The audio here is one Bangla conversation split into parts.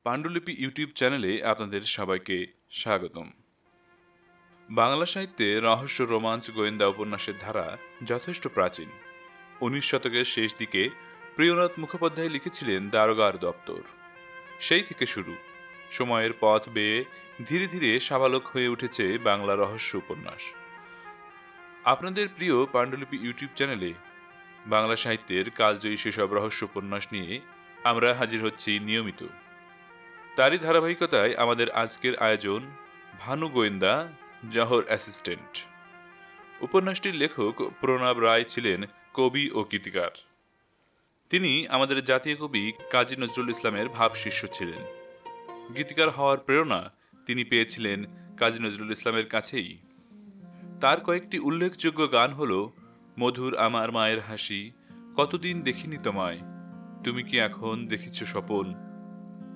পাণ্ডুলিপি ইউটিউব চ্যানেলে আপনাদের সবাইকে স্বাগতম। বাংলা সাহিত্যে রহস্য, রোমাঞ্চ, গোয়েন্দা উপন্যাসের ধারা যথেষ্ট প্রাচীন। 19 শতকের শেষ দিকে প্রিয়নাথ মুখোপাধ্যায় লিখেছিলেন দারোগার দপ্তর। সেই থেকে শুরু, সময়ের পথ বেয়ে ধীরে ধীরে স্বাভাবিক হয়ে উঠেছে বাংলা রহস্য উপন্যাস। আপনাদের প্রিয় পাণ্ডুলিপি ইউটিউব চ্যানেলে বাংলা সাহিত্যের কালজয়ী সেসব রহস্য উপন্যাস নিয়ে আমরা হাজির হচ্ছি নিয়মিত। তারই ধারাবাহিকতায় আমাদের আজকের আয়োজন ভানু গোয়েন্দা, জহর অ্যাসিস্ট্যান্ট। উপন্যাসটির লেখক প্রণব রায় ছিলেন কবি ও গীতিকার। তিনি আমাদের জাতীয় কবি কাজী নজরুল ইসলামের ভাবশিষ্য ছিলেন। গীতিকার হওয়ার প্রেরণা তিনি পেয়েছিলেন কাজী নজরুল ইসলামের কাছেই। তার কয়েকটি উল্লেখযোগ্য গান হল মধুর আমার মায়ের হাসি, কতদিন দেখিনি তোমায়, তুমি কি এখন দেখিছ স্বপন,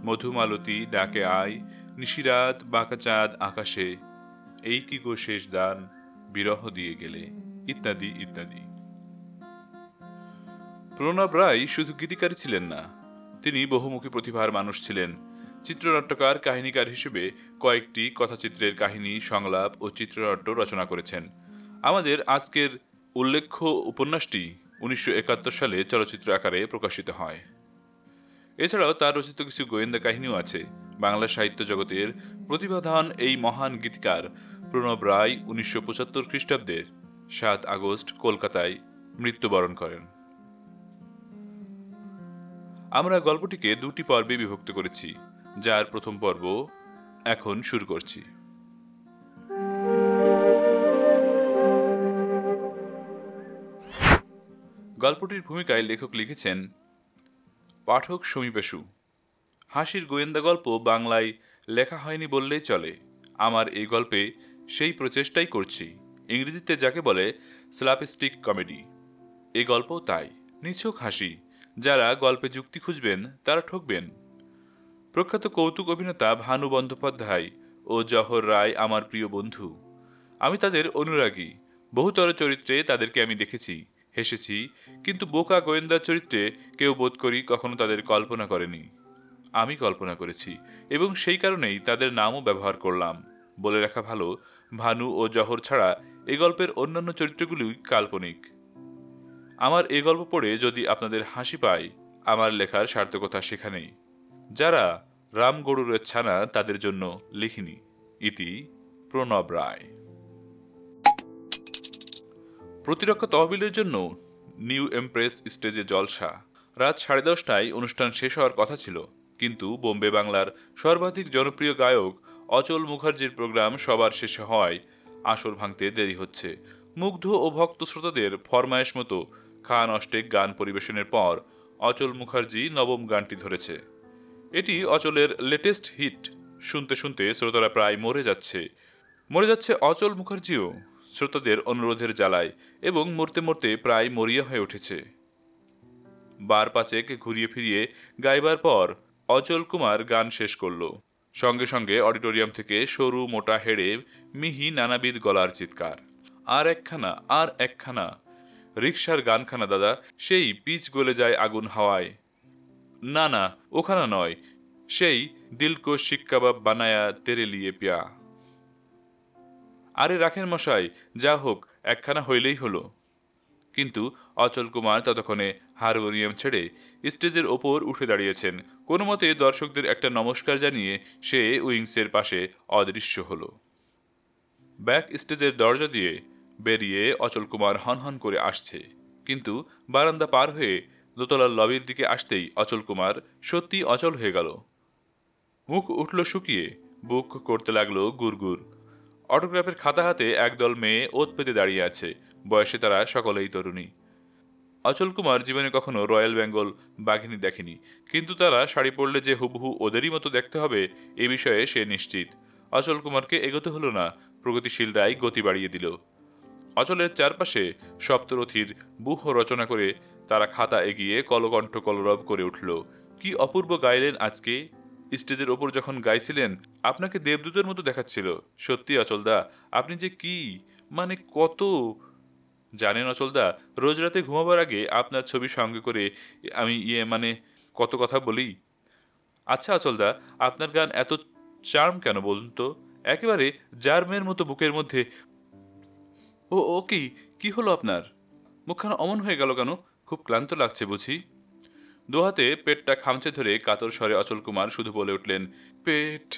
মধুমালতী ডাকে আয়, নিশিরাত বাঁকা চাঁদ আকাশে, এই কি গো শেষ দান, বিরহ দিয়ে গেলে, ইত্যাদি ইত্যাদি। প্রণব রায় শুধু গীতিকারই ছিলেন না, তিনি বহুমুখী প্রতিভার মানুষ ছিলেন। চিত্রনাট্যকার, কাহিনীকার হিসেবে কয়েকটি কথাচিত্রের কাহিনী, সংলাপ ও চিত্রনাট্য রচনা করেছেন। আমাদের আজকের উল্লেখ্য উপন্যাসটি 1971 সালে চলচ্চিত্র আকারে প্রকাশিত হয়। এছাড়াও তার রচিত কিছু গোয়েন্দা কাহিনীও আছে। বাংলা সাহিত্য জগতের প্রতিভাধন এই মহান গীতিকার প্রণব রায় 1975 খ্রিস্টাব্দের 7 আগস্ট কলকাতায় মৃত্যুবরণ করেন। আমরা গল্পটিকে দুটি পর্বে বিভক্ত করেছি, যার প্রথম পর্ব এখন শুরু করছি। গল্পটির ভূমিকায় লেখক লিখেছেন পাঠক সমীপেশু। হাসির গোয়েন্দা গল্প বাংলায় লেখা হয়নি বললেই চলে। আমার এই গল্পে সেই প্রচেষ্টাই করছি। ইংরেজিতে যাকে বলে স্ল্যাপস্টিক কমেডি, এই গল্পও তাই। নিছক হাসি। যারা গল্পে যুক্তি খুঁজবেন তারা ঠকবেন। প্রখ্যাত কৌতুক অভিনেতা ভানু বন্দ্যোপাধ্যায় ও জহর রায় আমার প্রিয় বন্ধু। আমি তাদের অনুরাগী। বহুতর চরিত্রে তাদেরকে আমি দেখেছি, হেসেছি, কিন্তু বোকা গোয়েন্দা চরিত্রে কেউ বোধ করি কখনো তাদের কল্পনা করেনি। আমি কল্পনা করেছি এবং সেই কারণেই তাদের নামও ব্যবহার করলাম। বলে রাখা ভালো, ভানু ও জহর ছাড়া এই গল্পের অন্যান্য চরিত্রগুলি কাল্পনিক। আমার এই গল্প পড়ে যদি আপনাদের হাসি পায়, আমার লেখার সার্থকতা সেখানেই। যারা রাম গরুরের ছানা তাদের জন্য লিখিনি। ইতি প্রণব রায়। প্রতিরক্ষা তহবিলের জন্য নিউ এমপ্রেস স্টেজে জলসা। রাত 10:30টায় অনুষ্ঠান শেষ হওয়ার কথা ছিল, কিন্তু বোম্বে বাংলার সর্বাধিক জনপ্রিয় গায়ক অচল মুখার্জির প্রোগ্রাম সবার শেষে হওয়ায় আসর ভাঙতে দেরি হচ্ছে। মুগ্ধ ও ভক্ত শ্রোতাদের ফরমায়েশ মতো খান অষ্টেক গান পরিবেশনের পর অচল মুখার্জি নবম গানটি ধরেছে। এটি অচলের লেটেস্ট হিট। শুনতে শুনতে শ্রোতারা প্রায় মরে যাচ্ছে অচল মুখার্জিও শ্রোতাদের অনুরোধের জ্বালায়, এবং মরতে মরতে প্রায় মরিয়া হয়ে উঠেছে। বার পাঁচেক ঘুরিয়ে ফিরিয়ে গাইবার পর অচল কুমার গান শেষ করল। সঙ্গে সঙ্গে অডিটোরিয়াম থেকে সরু মোটা হেড়ে মিহি নানাবিধ গলার চিৎকার, আর একখানা, রিকশার গানখানা দাদা, সেই পিচ গলে যায় আগুন হাওয়ায়, না না ওখানা নয়, সেই দিলকো শিক কাবাব বানায়া তেরে লিয়ে পিয়া। আরে রাখেন মশাই, যা হোক একখানা হইলেই হলো। কিন্তু অচল কুমার ততক্ষণে হারমোনিয়াম ছেড়ে স্টেজের ওপর উঠে দাঁড়িয়েছেন। কোনো মতে দর্শকদের একটা নমস্কার জানিয়ে সে উইংসের পাশে অদৃশ্য হলো। ব্যাক স্টেজের দরজা দিয়ে বেরিয়ে অচল কুমার হনহন করে আসছে, কিন্তু বারান্দা পার হয়ে দোতলার লবির দিকে আসতেই অচল কুমার সত্যি অচল হয়ে গেল। মুখ উঠল শুকিয়ে, বুক করতে লাগলো গুড়গুড়। অটোগ্রাফের খাতা হাতে একদল মেয়ে ওত পেতে দাঁড়িয়ে আছে। বয়সে তারা সকলেই তরুণী। অচল কুমার জীবনে কখনো রয়্যাল বেঙ্গল বাঘিনী দেখেনি, কিন্তু তারা শাড়ি পরলে যে হুবহু ওদেরই মতো দেখতে হবে এ বিষয়ে সে নিশ্চিত। অচল কুমারকে এগোতে হলো না, প্রগতিশীলরাই গতি বাড়িয়ে দিল। অচলের চারপাশে সপ্তরথীর ব্যূহ রচনা করে তারা খাতা এগিয়ে কলকণ্ঠ কলরব করে উঠল। কি অপূর্ব গাইলেন আজকে! স্টেজের ওপর যখন গাইছিলেন আপনাকে দেবদূতের মতো দেখাচ্ছিল। সত্যি অচলদা, আপনি যে কি মানে কত! জানেন অচলদা, রোজ রাতে ঘুমাবার আগে আপনার ছবি সঙ্গে করে আমি কত কথা বলি। আচ্ছা অচলদা, আপনার গান এত চার্ম কেন বলুন তো? একেবারে জার্মের মতো বুকের মধ্যে। ও কি, কি হলো আপনার? মুখখানা অমন হয়ে গেল কেন? খুব ক্লান্ত লাগছে বুঝি? দোহাতে পেটটা খামচে ধরে কাতর স্বরে অচল কুমার শুধু বলে উঠলেন, পেট।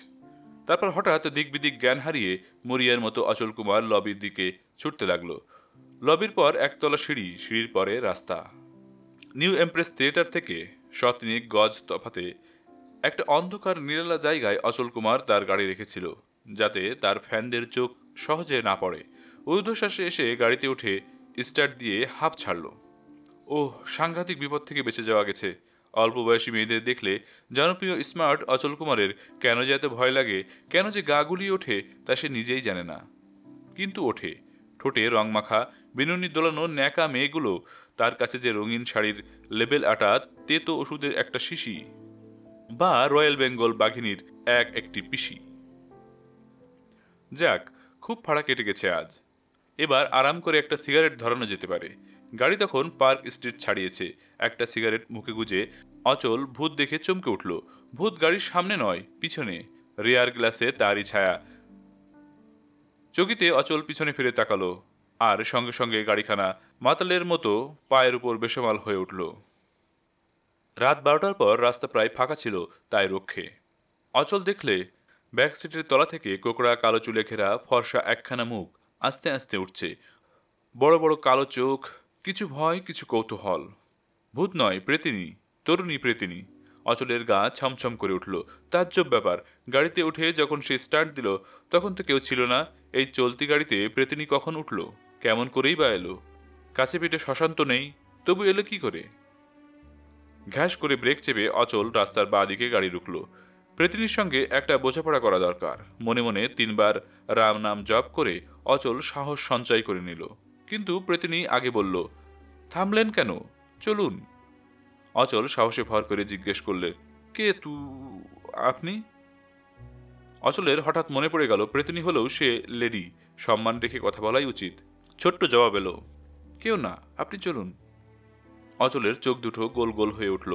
তারপর হঠাৎ দিক বিদিক জ্ঞান হারিয়ে মরিয়ার মতো অচল কুমার লবির দিকে ছুটতে লাগলো। লবির পর একতলা সিঁড়ি, সিঁড়ির পরে রাস্তা। নিউ এমপ্রেস থিয়েটার থেকে শতনিক গজ তফাতে একটা অন্ধকার নিরালা জায়গায় অচল কুমার তার গাড়ি রেখেছিল, যাতে তার ফ্যানদের চোখ সহজে না পড়ে। ঊর্ধ্বশ্বাসে এসে গাড়িতে উঠে স্টার্ট দিয়ে হাঁপ ছাড়ল। ওহ, সাংঘাতিক বিপদ থেকে বেঁচে যাওয়া গেছে। অল্প বয়সী মেয়েদের দেখলে জনপ্রিয় স্মার্ট অচল কুমারের কেন যে এত ভয় লাগে, কেন যে গা গুলিয়ে ওঠে, তা সে নিজেই জানে না। কিন্তু ওঠে। ঠোঁটে রং মাখা বিনুনি দোলানো ন্যাকা মেয়েগুলো তার কাছে যে রঙিন শাড়ির লেবেল আটা তেতো ওষুধের একটা শিশি, বা রয়্যাল বেঙ্গল বাঘিনীর একটি পিসি। যাক, খুব ফাড়া কেটে গেছে আজ। এবার আরাম করে একটা সিগারেট ধরানো যেতে পারে। গাড়ি তখন পার্ক স্ট্রিট ছাড়িয়েছে। একটা সিগারেট মুখে গুজে অচল ভূত দেখে চমকে উঠল। ভূত গাড়ির সামনে নয়, পিছনে। রেয়ার গ্লাসে তারই ছায়া। চকিতে অচল পিছনে ফিরে তাকালো, আর সঙ্গে সঙ্গে গাড়িখানা মাতালের মতো পায়ের উপর বেসামাল হয়ে উঠল। রাত 12টার পর রাস্তা প্রায় ফাঁকা ছিল, তাই রক্ষে। অচল দেখলে ব্যাক সিটের তলা থেকে কোকড়া কালো চুলে ঘেরা ফর্সা একখানা মুখ আস্তে আস্তে উঠছে। বড় বড় কালো চোখ, কিছু ভয় কিছু কৌতূহল। ভূত নয়, প্রেতিনী, তরুণী প্রেতিনী। অচলের গা ছমছম করে উঠল। তাজ্জব ব্যাপার, গাড়িতে উঠে যখন সে স্টার্ট দিল তখন তো কেউ ছিল না। এই চলতি গাড়িতে প্রেতিনী কখন উঠল? কেমন করেই বা এলো? কাছে পিঠে শ্মশান তো নেই, তবু এলো কি করে? ঘ্যাস করে ব্রেক চেপে অচল রাস্তার বাঁ দিকে গাড়ি রুকল। প্রেতিনীর সঙ্গে একটা বোঝাপড়া করা দরকার। মনে মনে 3বার রাম নাম জপ করে অচল সাহস সঞ্চয় করে নিল। কিন্তু প্রেতিনী আগে বলল, থামলেন কেন? চলুন। অচল সাহসে ভর করে জিজ্ঞেস করলে, কে আপনি? অচলের হঠাৎ মনে পড়ে গেল প্রেতিনী হলেও সে লেডি, সম্মান রেখে কথা বলাই উচিত। ছোট্ট জবাব এলো, কেউ না, আপনি চলুন। অচলের চোখ দুটো গোল গোল হয়ে উঠল।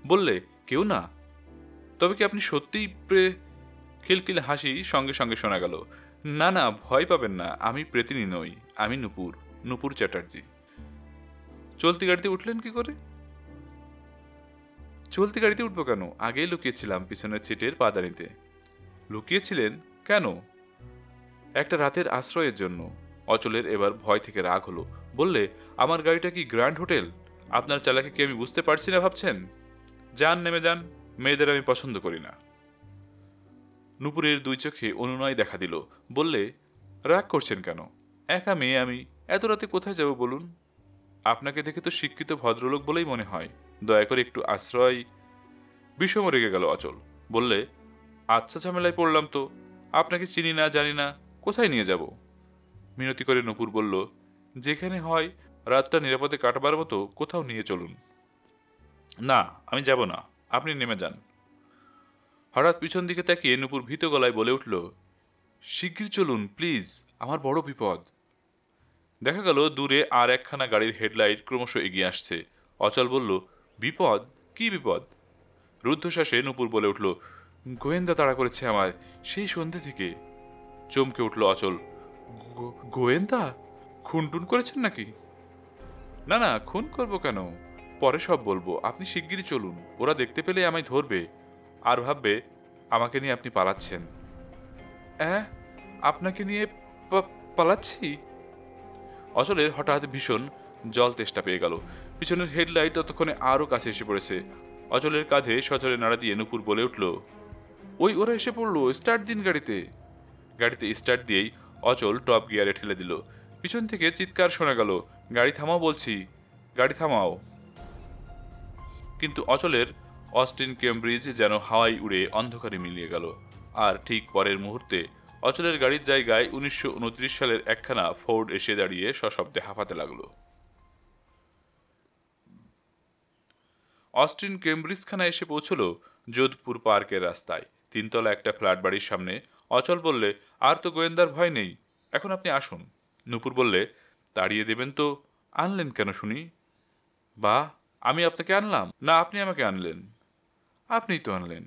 বললে, কেউ না? তবে কি আপনি সত্যিই খিলখিল হাসি সঙ্গে সঙ্গে শোনা গেল। না না, ভয় পাবেন না, আমি প্রেতিনী নই, আমি নূপুর, নূপুর চ্যাটার্জি। চলতি গাড়িতে উঠলেন কি করে? চলতি গাড়িতে উঠবো কেন? আগেই লুকিয়েছিলাম পিছনের সিটের পাদানিতে। লুকিয়েছিলেন কেন? একটা রাতের আশ্রয়ের জন্য। অচলের এবার ভয় থেকে রাগ হলো। বললে, আমার গাড়িটা কি গ্র্যান্ড হোটেল? আপনার চালাকি কি আমি বুঝতে পারছি না ভাবছেন? যান, নেমে যান, মেয়েদের আমি পছন্দ করি না। নূপুরের 2 চোখে অনুনয় দেখা দিল। বললে, রাগ করছেন কেন? একা মেয়ে আমি, এত রাতে কোথায় যাব বলুন? আপনাকে দেখে তো শিক্ষিত ভদ্রলোক বলেই মনে হয়। দয়া করে একটু আশ্রয়। বিষম রেগে গেল অচল। বললে, আচ্ছা, ঝামেলায় পড়লাম তো। আপনাকে চিনি না, জানি না, কোথায় নিয়ে যাব? মিনতি করে নূপুর বলল, যেখানে হয় রাতটা নিরাপদে কাটাবার মতো কোথাও নিয়ে চলুন। না, আমি যাব না, আপনি নেমে যান। হঠাৎ পিছন দিকে তাকিয়ে নূপুর ভীত গলায় বলে উঠল, শিগগির চলুন প্লিজ, আমার বড় বিপদ। দেখা গেল দূরে আর একখানা গাড়ির হেডলাইট ক্রমশ এগিয়ে আসছে। অচল বলল, বিপদ? কি বিপদ? রুদ্ধশ্বাসে নূপুর বলে উঠল, গোয়েন্দা তাড়া করেছে আমায় সেই সন্ধ্যে থেকে। চমকে উঠল অচল। গোয়েন্দা? খুনটুন করেছেন নাকি? না না, খুন করব কেন? পরে সব বলবো, আপনি শিগগিরই চলুন। ওরা দেখতে পেলে আমায় ধরবে, আর ভাববে আমাকে নিয়ে আপনি পালাচ্ছেন। আপনাকে নিয়ে পালাচ্ছি? অচলের হঠাৎ ভীষণ জল তেষ্টা পেয়ে গেল। পিছনের হেডলাইট ততক্ষণে আরও কাছে এসে পড়েছে। অচলের কাঁধে সচলে নাড়া দিয়ে নূপুর বলে উঠল, ওরা এসে পড়লো, স্টার্ট দিন গাড়িতে। গাড়িতে স্টার্ট দিয়েই অচল টপ গিয়ারে ঠেলে দিল। পিছন থেকে চিৎকার শোনা গেল, গাড়ি থামাও বলছি, গাড়ি থামাও। কিন্তু অচলের অস্টিন কেমব্রিজ যেন হাওয়ায় উড়ে অন্ধকারে মিলিয়ে গেল। আর ঠিক পরের মুহূর্তে অচলের গাড়ির জায়গায় 1929 সালের একখানা ফোর্ড এসে দাঁড়িয়ে সশব্দে হাঁপাতে লাগলো। অস্টিন কেমব্রিজখানা এসে পৌঁছল যোধপুর পার্কের রাস্তায়। 3তলা একটা ফ্ল্যাট বাড়ির সামনে। অচল বললে, আর তো গোয়েন্দার ভয় নেই, এখন আপনি আসুন। নূপুর বললে, তাড়িয়ে দেবেন তো আনলেন কেন শুনি? বা, আমি আপনাকে আনলাম না আপনি আমাকে আনলেন? আপনিই তো আনলেন।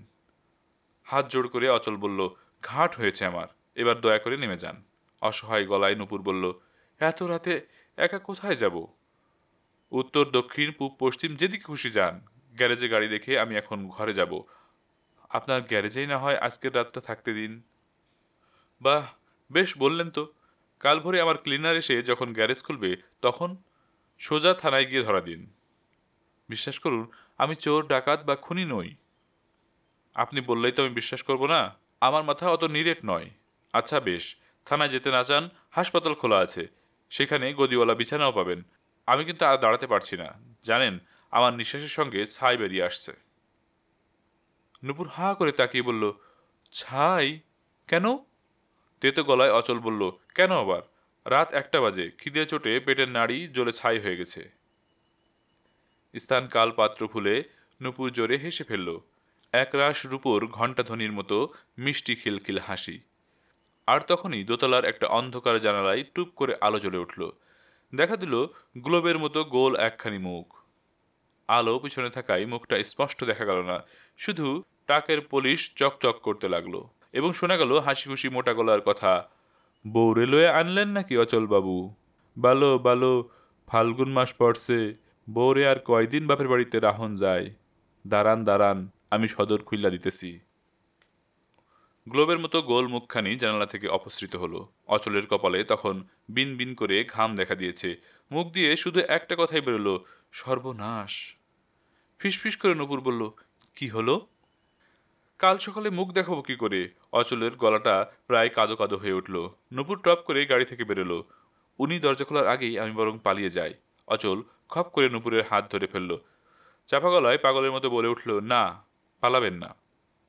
হাত জোড় করে অচল বলল, ঘাট হয়েছে আমার, এবার দয়া করে নেমে যান। অসহায় গলায় নূপুর বলল, এত রাতে একা কোথায় যাব? উত্তর, দক্ষিণ, পূব, পশ্চিম, যেদিকে খুশি যান। গ্যারেজে গাড়ি রেখে আমি এখন ঘরে যাব। আপনার গ্যারেজেই না হয় আজকের রাতটা থাকতে দিন। বাহ, বেশ বললেন তো। কাল ভোরে আমার ক্লিনার এসে যখন গ্যারেজ খুলবে, তখন সোজা থানায় গিয়ে ধরা দিন। বিশ্বাস করুন, আমি চোর, ডাকাত বা খুনি নই। আপনি বললেই তো আমি বিশ্বাস করব না? আমার মাথা অত নিরেট নয়। আচ্ছা বেশ, থানায় যেতে না চান, হাসপাতাল খোলা আছে, সেখানে গদিওয়ালা বিছানাও পাবেন। আমি কিন্তু আর দাঁড়াতে পারছি না, জানেন, আমার নিঃশ্বাসের সঙ্গে ছাই বেরিয়ে আসছে। নূপুর হাঁ করে তাকিয়ে বলল, ছাই? কেন? তেতো গলায় অচল বলল, কেন আবার? রাত 1টা বাজে, খিদে চোটে পেটের নাড়ি জ্বলে ছাই হয়ে গেছে। স্থান কাল পাত্র ভুলে নূপুর জোরে হেসে ফেলল, একরাশ রূপোর ঘণ্টাধ্বনির মতো মিষ্টি খিলখিল হাসি। আর তখনই দোতলার একটা অন্ধকার জানালায় টুপ করে আলো জ্বলে উঠল। দেখা দিল গ্লোবের মতো গোল একখানি মুখ। আলো পিছনে থাকায় মুখটা স্পষ্ট দেখা গেল না, শুধু টাকের পলিশ চকচক করতে লাগলো। এবং শোনা গেল হাসি খুশি মোটা গলার কথা, বউরে লয়ে আনলেন নাকি অচল বাবু? বালো বালো, ফাল্গুন মাস পড়ছে, বউরে আর কয়দিন বাপের বাড়িতে রাহন যায়। দাঁড়ান দাঁড়ান, আমি সদর খুইল্লা দিতেছি। গ্লোবের মতো গোল মুখখানি জানালা থেকে অপসৃত হলো। অচলের কপালে তখন বিন বিন করে ঘাম দেখা দিয়েছে। মুখ দিয়ে শুধু একটা কথাই বেরোলো, সর্বনাশ। ফিসফিস করে নূপুর বলল, কি হলো? কাল সকালে মুখ দেখাবো কি করে? অচলের গলাটা প্রায় কাদো কাদো হয়ে উঠল। নূপুর টপ করে গাড়ি থেকে বেরোলো। উনি দরজা খোলার আগেই আমি বরং পালিয়ে যাই। অচল খপ করে নূপুরের হাত ধরে ফেলল। চাপা গলায় পাগলের মতো বলে উঠল, না, পালাবেন না,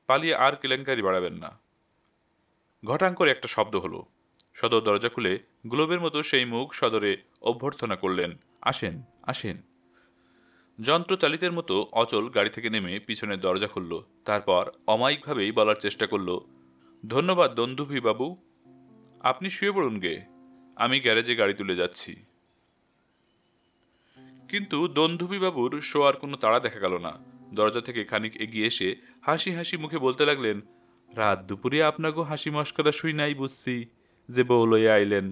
পালিয়ে আর কেলেঙ্কারি বাড়াবেন না। ঘটাং করে একটা শব্দ হলো। সদর দরজা খুলে গ্লোবের মতো সেই মুখ সদরে অভ্যর্থনা করলেন, আসেন আসেন। যন্ত্রচালিতের মতো অচল গাড়ি থেকে নেমে পিছনের দরজা খুলল। তারপর অমায়িকভাবেই বলার চেষ্টা করল, ধন্যবাদ দন্দুভি বাবু, আপনি শুয়ে পড়ুন গে, আমি গ্যারেজে গাড়ি তুলে যাচ্ছি। কিন্তু দন্দুভি বাবুর শোয়ার কোনো তাড়া দেখা গেল না। দরজা থেকে খানিক এগিয়ে এসে হাসি হাসি মুখে বলতে লাগলেন, রাত দুপুরে আপনাকে হাসি মস্করা শুই নাই বুঝছি, যে বউ লইয়া আইলেন।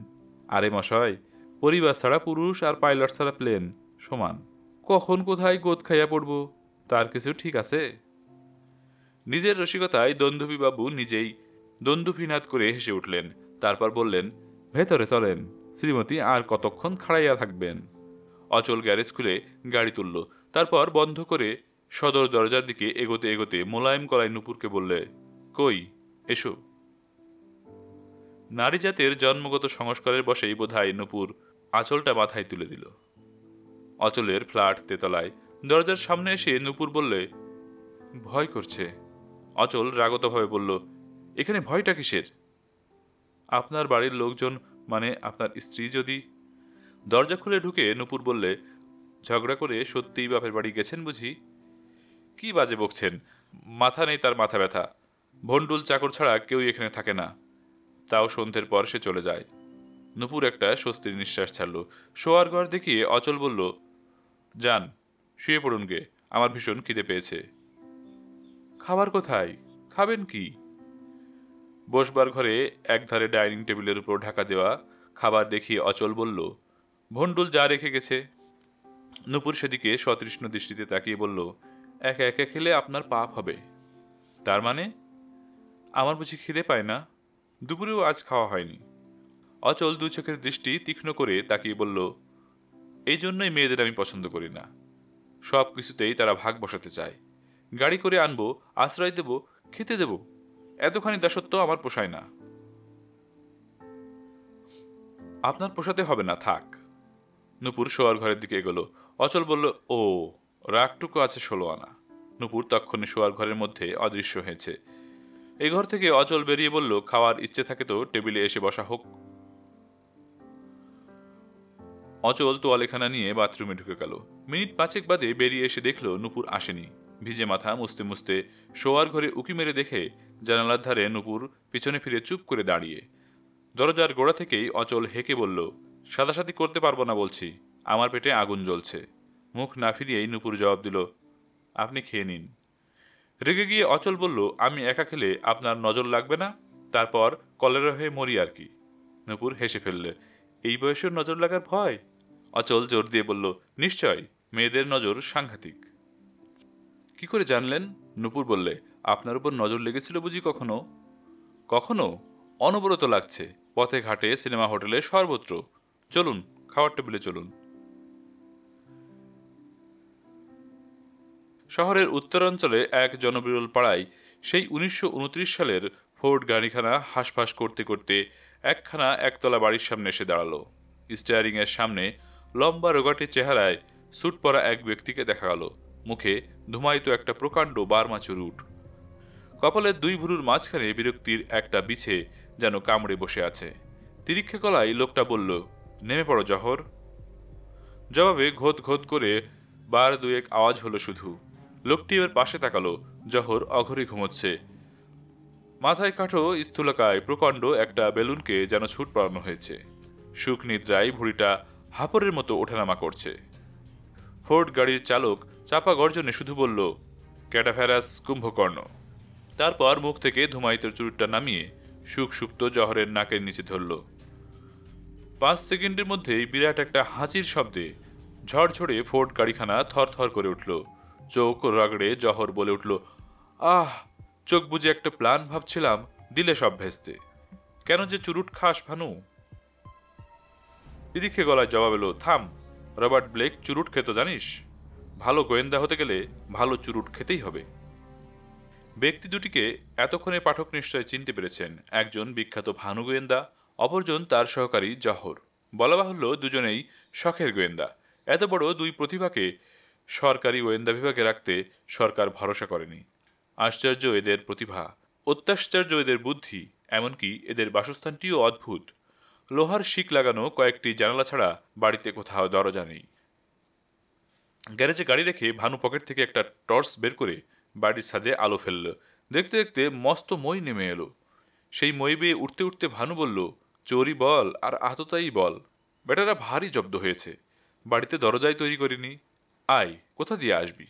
আরে মশাই, পরিবার ছাড়া পুরুষ আর পাইলট ছাড়া প্লেন সমান। কখন কোথায় গোদ খাইয়া পড়ব, তার কিছু ঠিক আছে? নিজের রসিকতায় দন্দুভিবাবু নিজেই দন্দুভিনাদ করে হেসে উঠলেন। তারপর বললেন, ভেতরে চলেন, শ্রীমতী আর কতক্ষণ খাড়াইয়া থাকবেন? অচল গ্যারেজ খুলে গাড়ি তুলল। তারপর বন্ধ করে সদর দরজার দিকে এগোতে এগোতে মোলায়েম গলায় নূপুরকে বললে, কই, এসো। নারী জাতের জন্মগত সংস্কারের বশেই বোধহয় নূপুর আঁচলটা মাথায় তুলে দিল। অচলের ফ্ল্যাট তেতলায় দরজার সামনে এসে নূপুর বললে, ভয় করছে। অচল রাগতভাবে বলল, এখানে ভয়টা কিসের? আপনার বাড়ির লোকজন, মানে আপনার স্ত্রী যদি। দরজা খুলে ঢুকে নূপুর বললে, ঝগড়া করে সত্যিই বাপের বাড়ি গেছেন বুঝি? কি বাজে বকছেন, মাথা নেই তার মাথা ব্যথা। ভন্ডুল চাকর ছাড়া কেউই এখানে থাকে না, তাও সন্ধ্যের পর সে চলে যায়। নূপুর একটা স্বস্তির নিঃশ্বাস ছাড়ল। শোয়ার ঘর দেখিয়ে অচল বলল, যান, শুয়ে পড়ুন গে, আমার ভীষণ খিদে পেয়েছে। খাবার কোথায়, খাবেন কি? বসবার ঘরে একধারে ডাইনিং টেবিলের উপর ঢাকা দেওয়া খাবার দেখিয়ে অচল বলল, ভন্ডুল যা রেখে গেছে। নূপুর সেদিকে সতৃষ্ণ দৃষ্টিতে তাকিয়ে বলল, একা একা খেলে আপনার পাপ হবে। তার মানে? আমার বুঝি খিদে পায় না? দুপুরেও আজ খাওয়া হয়নি। অচল দু চোখের দৃষ্টি তীক্ষ্ণ করে তাকিয়ে বলল, এই জন্যই মেয়েদের আমি পছন্দ করি না। সব কিছুতেই তারা ভাগ বসাতে চায়। গাড়ি করে আনবো, আশ্রয় দেব, খেতে দেব, এতখানি দাসত্ব আমার পোষায় না। আপনার পোষাতে হবে না, থাক। নূপুর শোয়ার ঘরের দিকে এগোলো। অচল বলল, ও, রাগটুকু আছে 16 আনা। নূপুর তক্ষণে শোয়ার ঘরের মধ্যে অদৃশ্য হয়েছে। এই ঘর থেকে অচল বেরিয়ে বলল, খাওয়ার ইচ্ছে থাকে তো টেবিলে এসে বসা হোক। অচল তোয়ালেখানা নিয়ে বাথরুমে ঢুকে গেল। মিনিট 5 বাদে বেরিয়ে এসে দেখল নূপুর আসেনি। ভিজে মাথা মুছতে মুছতে শোয়ার ঘরে উকি মেরে দেখে জানালার ধারে নূপুর পিছনে ফিরে চুপ করে দাঁড়িয়ে। দরজার গোড়া থেকেই অচল হেঁকে বলল, সাদাসাদি করতে পারবো না বলছি, আমার পেটে আগুন জ্বলছে। মুখ না ফিরিয়েই নূপুর জবাব দিল, আপনি খেয়ে নিন। রেগে গিয়ে অচল বলল, আমি একা খেলে আপনার নজর লাগবে না? তারপর কলেরা হয়ে মরি আর কি। নূপুর হেসে ফেললে, এই বয়সের নজর লাগার ভয়? অচল জোর দিয়ে বলল, নিশ্চয়, মেয়েদের নজর সাংঘাতিক। কি করে জানলেন? নূপুর বললে, আপনার উপর নজর লেগেছিল বুঝি কখনো? কখনো? অনবরত লাগছে, পথে ঘাটে, সিনেমা হোটেলে, সর্বত্র। চলুন, খাওয়ার টেবিলে চলুন। শহরের উত্তরাঞ্চলে এক জনবিরল পাড়ায় সেই 1929 সালের ফোর্ড গাড়িখানা হাঁসফাঁস করতে করতে একখানা একতলা বাড়ির সামনে এসে দাঁড়ালো। স্টিয়ারিং এর সামনে লম্বা রোগাটে চেহারায় স্যুট পরা এক ব্যক্তিকে দেখা গেল। মুখে ধুমায়িত একটা প্রকাণ্ড বার্মা চুরুট। কপালের দুই ভুরুর মাঝখানে বিরক্তির একটা বিছে যেন কামড়ে বসে আছে। তিরিক্ষে গলায় লোকটা বলল, নেমে পড়ো জহর। জবাবে ঘোত ঘোত করে বার দুয়েক আওয়াজ হলো শুধু। লোকটি এবার পাশে তাকালো। জহর অঘরে ঘুমোচ্ছে। মাথায় কাঠো স্থূলকায় প্রকাণ্ড একটা বেলুনকে যেন ছুট পড়ানো হয়েছে। সুখ নিদ্রায় ভুঁড়িটা হাপরের মতো ওঠানামা করছে। ফোর্ড গাড়ির চালক চাপা গর্জনে শুধু বলল, ক্যাটাফ্যারাস কুম্ভকর্ণ। তারপর মুখ থেকে ধুমায়িত চুরুটটা নামিয়ে সুখ সুপ্ত জহরের নাকের নিচে ধরল। 5 সেকেন্ডের মধ্যেই বিরাট একটা হাঁচির শব্দে ঝড়ঝড়ে ফোর্ড গাড়িখানা থরথর করে উঠল। চোখ রগড়ে জহর বলে উঠল, আহ! চোখ বুঝে একটা প্ল্যান ভাবছিলাম, দিলে সব ভেস্তে। কেন যে চুরুট খাস ভানু? তিরিক্ষে গলায় জবাব এলো, থাম। রবার্ট ব্লেক চুরুট খেত জানিস? ভালো গোয়েন্দা হতে গেলে ভালো চুরুট খেতেই হবে। ব্যক্তি দুটিকে এতক্ষণে পাঠক নিশ্চয় চিনতে পেরেছেন। একজন বিখ্যাত ভানু গোয়েন্দা, অপরজন তার সহকারী জহর। বলা বাহুল্য দুজনেই শখের গোয়েন্দা। এত বড় দুই প্রতিভাকে সরকারি গোয়েন্দা বিভাগে রাখতে সরকার ভরসা করেনি। আশ্চর্য এদের প্রতিভা, অত্যাশ্চর্য এদের বুদ্ধি, এমনকি এদের বাসস্থানটিও অদ্ভুত। লোহার শিক লাগানো কয়েকটি জানালা ছাড়া বাড়িতে কোথাও দরজা নেই। গ্যারেজে গাড়ি রেখে ভানু পকেট থেকে একটা টর্চ বের করে বাড়ির ছাদে আলো ফেলল। দেখতে দেখতে মস্ত মই নেমে এলো। সেই মই বেয়ে উঠতে উঠতে ভানু বলল, চোরই বল আর আততায়ী বল, বেটারা ভারী জব্দ হয়েছে। বাড়িতে দরজাই তৈরি করিনি। আয়, কোথা দিয়ে আসবি?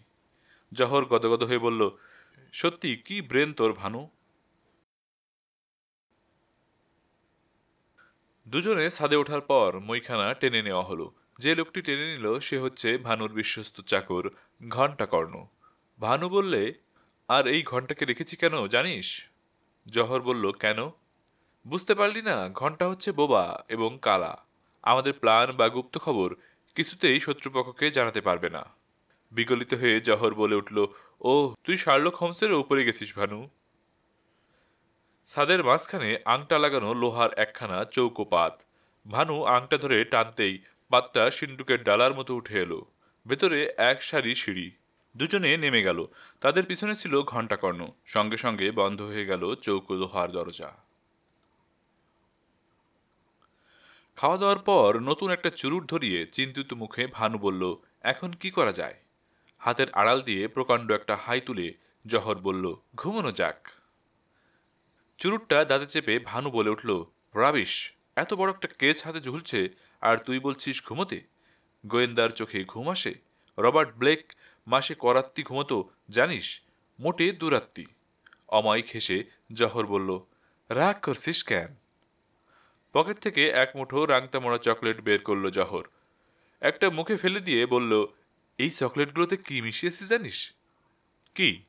জহর গদগদ হয়ে বলল, সত্যি কি ব্রেন তোর ভানু। দুজনে ছাদে ওঠার পর মইখানা টেনে নেওয়া হলো। যে লোকটি টেনে নিল সে হচ্ছে ভানুর বিশ্বস্ত চাকর ঘণ্টাকর্ণ। ভানু বললে, আর এই ঘণ্টাকে রেখেছি কেন জানিস? জহর বলল, কেন? বুঝতে পারলি না? ঘণ্টা হচ্ছে বোবা এবং কালা। আমাদের প্ল্যান বা গুপ্ত খবর কিছুতেই শত্রুপক্ষকে জানাতে পারবে না। বিগলিত হয়ে জহর বলে উঠল, ও, তুই শার্লক হোমসেরও উপরে গেছিস ভানু। ছাদের মাঝখানে আংটা লাগানো লোহার একখানা চৌকো পাত। ভানু আংটা ধরে টানতেই পাতটা সিন্দুকের ডালার মতো উঠে এলো। ভেতরে এক সারি সিঁড়ি। দুজনে নেমে গেল। তাদের পিছনে ছিল ঘণ্টাকর্ণ। সঙ্গে সঙ্গে বন্ধ হয়ে গেল চৌকো লোহার দরজা। খাওয়া দাওয়ার পর নতুন একটা চুরুট ধরিয়ে চিন্তিত মুখে ভানু বলল, এখন কি করা যায়? হাতের আড়াল দিয়ে প্রকাণ্ড একটা হাই তুলে জহর বলল, ঘুমানো যাক। চুরুটটা দাঁতে চেপে ভানু বলে উঠল, রাবিশ! এত বড় একটা কেস হাতে ঝুলছে আর তুই বলছিস ঘুমোতে? গোয়েন্দার চোখে ঘুম আসে? রবার্ট ব্লেক মাসে করাত্তি ঘুমতো জানিস? মোটে দুরাত্তি। অমায়িক হেসে জহর বলল, রাগ করছিস কেন? পকেট থেকে এক মুঠো রাংতা মোড়া চকলেট বের করলো জহর। একটা মুখে ফেলে দিয়ে বলল, এই চকলেটগুলোতে কি মিশিয়েছি জানিস? কি?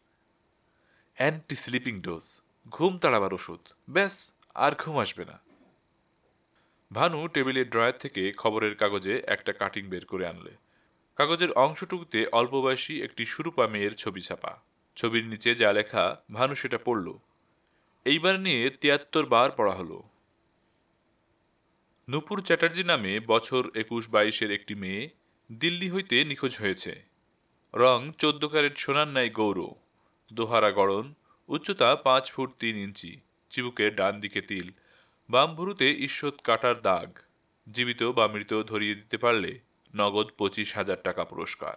অ্যান্টি স্লিপিং ডোজ, ঘুম তাড়াবার ওষুধ। ব্যাস, আর ঘুম আসবে না। ভানু টেবিলের ড্রয়ার থেকে খবরের কাগজে একটা কাটিং বের করে আনলে। কাগজের অংশটুকুতে অল্প বয়সী একটি সুরূপা মেয়ের ছবি ছাপা। ছবির নিচে যা লেখা ভানু সেটা পড়ল। এইবার নিয়ে 73 বার পড়া হলো। নূপুর চ্যাটার্জি নামে বছর 21-22-এর একটি মেয়ে দিল্লি হইতে নিখোঁজ হয়েছে। রং 14 ক্যারেট সোনার ন্যায় গৌর, দোহারা গড়ন, উচ্চতা 5 ফুট 3 ইঞ্চি, চিবুকের ডান দিকে তিল, বাম ভুরুতে ঈষৎ কাটার দাগ। জীবিত বা মৃত ধরিয়ে দিতে পারলে নগদ 25,000 টাকা পুরস্কার।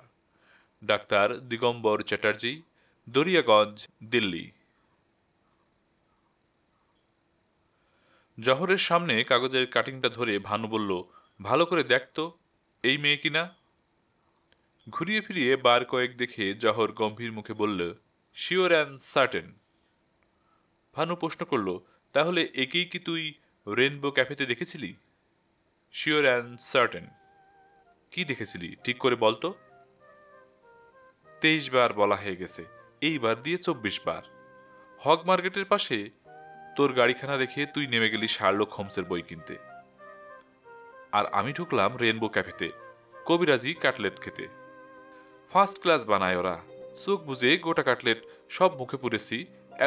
ডাক্তার দিগম্বর চ্যাটার্জি, দরিয়াগঞ্জ, দিল্লি। জহরের সামনে কাগজের কাটিংটা ধরে ভানু বলল, ভালো করে দেখ তো, এই মেয়ে কিনা। ঘুরিয়ে ফিরিয়ে বার কয়েক দেখে জহর গম্ভীর মুখে বলল, শিওর অ্যান্ড সার্টেন। ভানু প্রশ্ন করল, তাহলে একেই কি তুই রেনবো ক্যাফেতে দেখেছিলি? Sure and certain. কি দেখেছিলি ঠিক করে বলতো? 23 বার বলা হয়ে গেছে, এইবার দিয়ে 24 বার। হগ মার্কেটের পাশে তোর গাড়িখানা রেখে তুই নেমে গেলি শার্লক হোমসের বই কিনতে, আর আমি ঢুকলাম রেনবো ক্যাফেতে কবিরাজি কাটলেট খেতে। ফার্স্ট ক্লাস বানায় ওরা, চোখ বুঝে গোটা কাটলেট সব মুখে পুরেছি,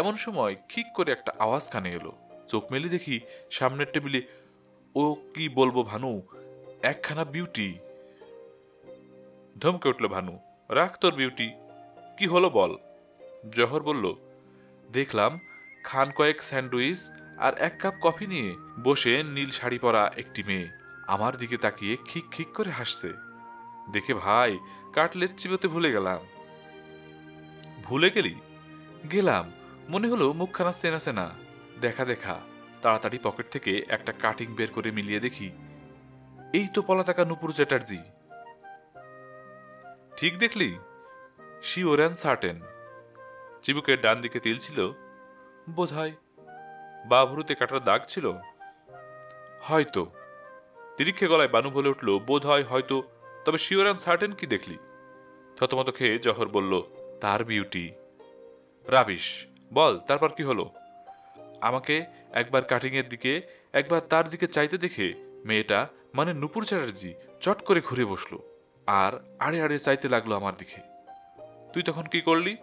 এমন সময় ঠিক করে একটা আওয়াজ কানে এলো। চোখ মেলে দেখি সামনের টেবিলে, ও কি বলবো ভানু, একখানা বিউটি। ধমকে উঠল ভানু, রাখ তোর বিউটি, কি হলো বল। জহর বলল, দেখলাম খান কয়েক স্যান্ডউইচ আর 1 কাপ কফি নিয়ে বসে নীল শাড়ি পরা একটি মেয়ে আমার দিকে তাকিয়ে খিক খিক করে হাসছে। দেখে ভাই কাটলেট চিবোতে ভুলে গেলাম। ভুলে গেলি? গেলাম, মনে হলো মুখখানা চেনা চেনা। দেখা দেখা তাড়াতাড়ি পকেট থেকে একটা কাটিং বের করে মিলিয়ে দেখি, এই তো পলাতকা নুপুর চ্যাটার্জি। ঠিক দেখলি? Sure and certain. চিবুকের ডান দিকে তিল ছিল বোধহয়, বা ভুরুতে কাটার দাগ ছিল হয়তো। তিরিক্ষে গলায় বানু বলে উঠল, বোধ হয়, হয়তো, তবে শিওর অ্যান্ড সার্টেন কি দেখলি? থতমত খেয়ে জহর বলল, তার বিউটি। রাবিশ, বল তারপর কি হলো? আমাকে একবার কাটিং এর দিকে একবার তার দিকে চাইতে দেখে মেয়েটা, মানে নুপুর চ্যাটার্জি, চট করে ঘুরে বসলো আর আড়ে আড়ে চাইতে লাগলো আমার দিকে। তুই তখন কি করলি?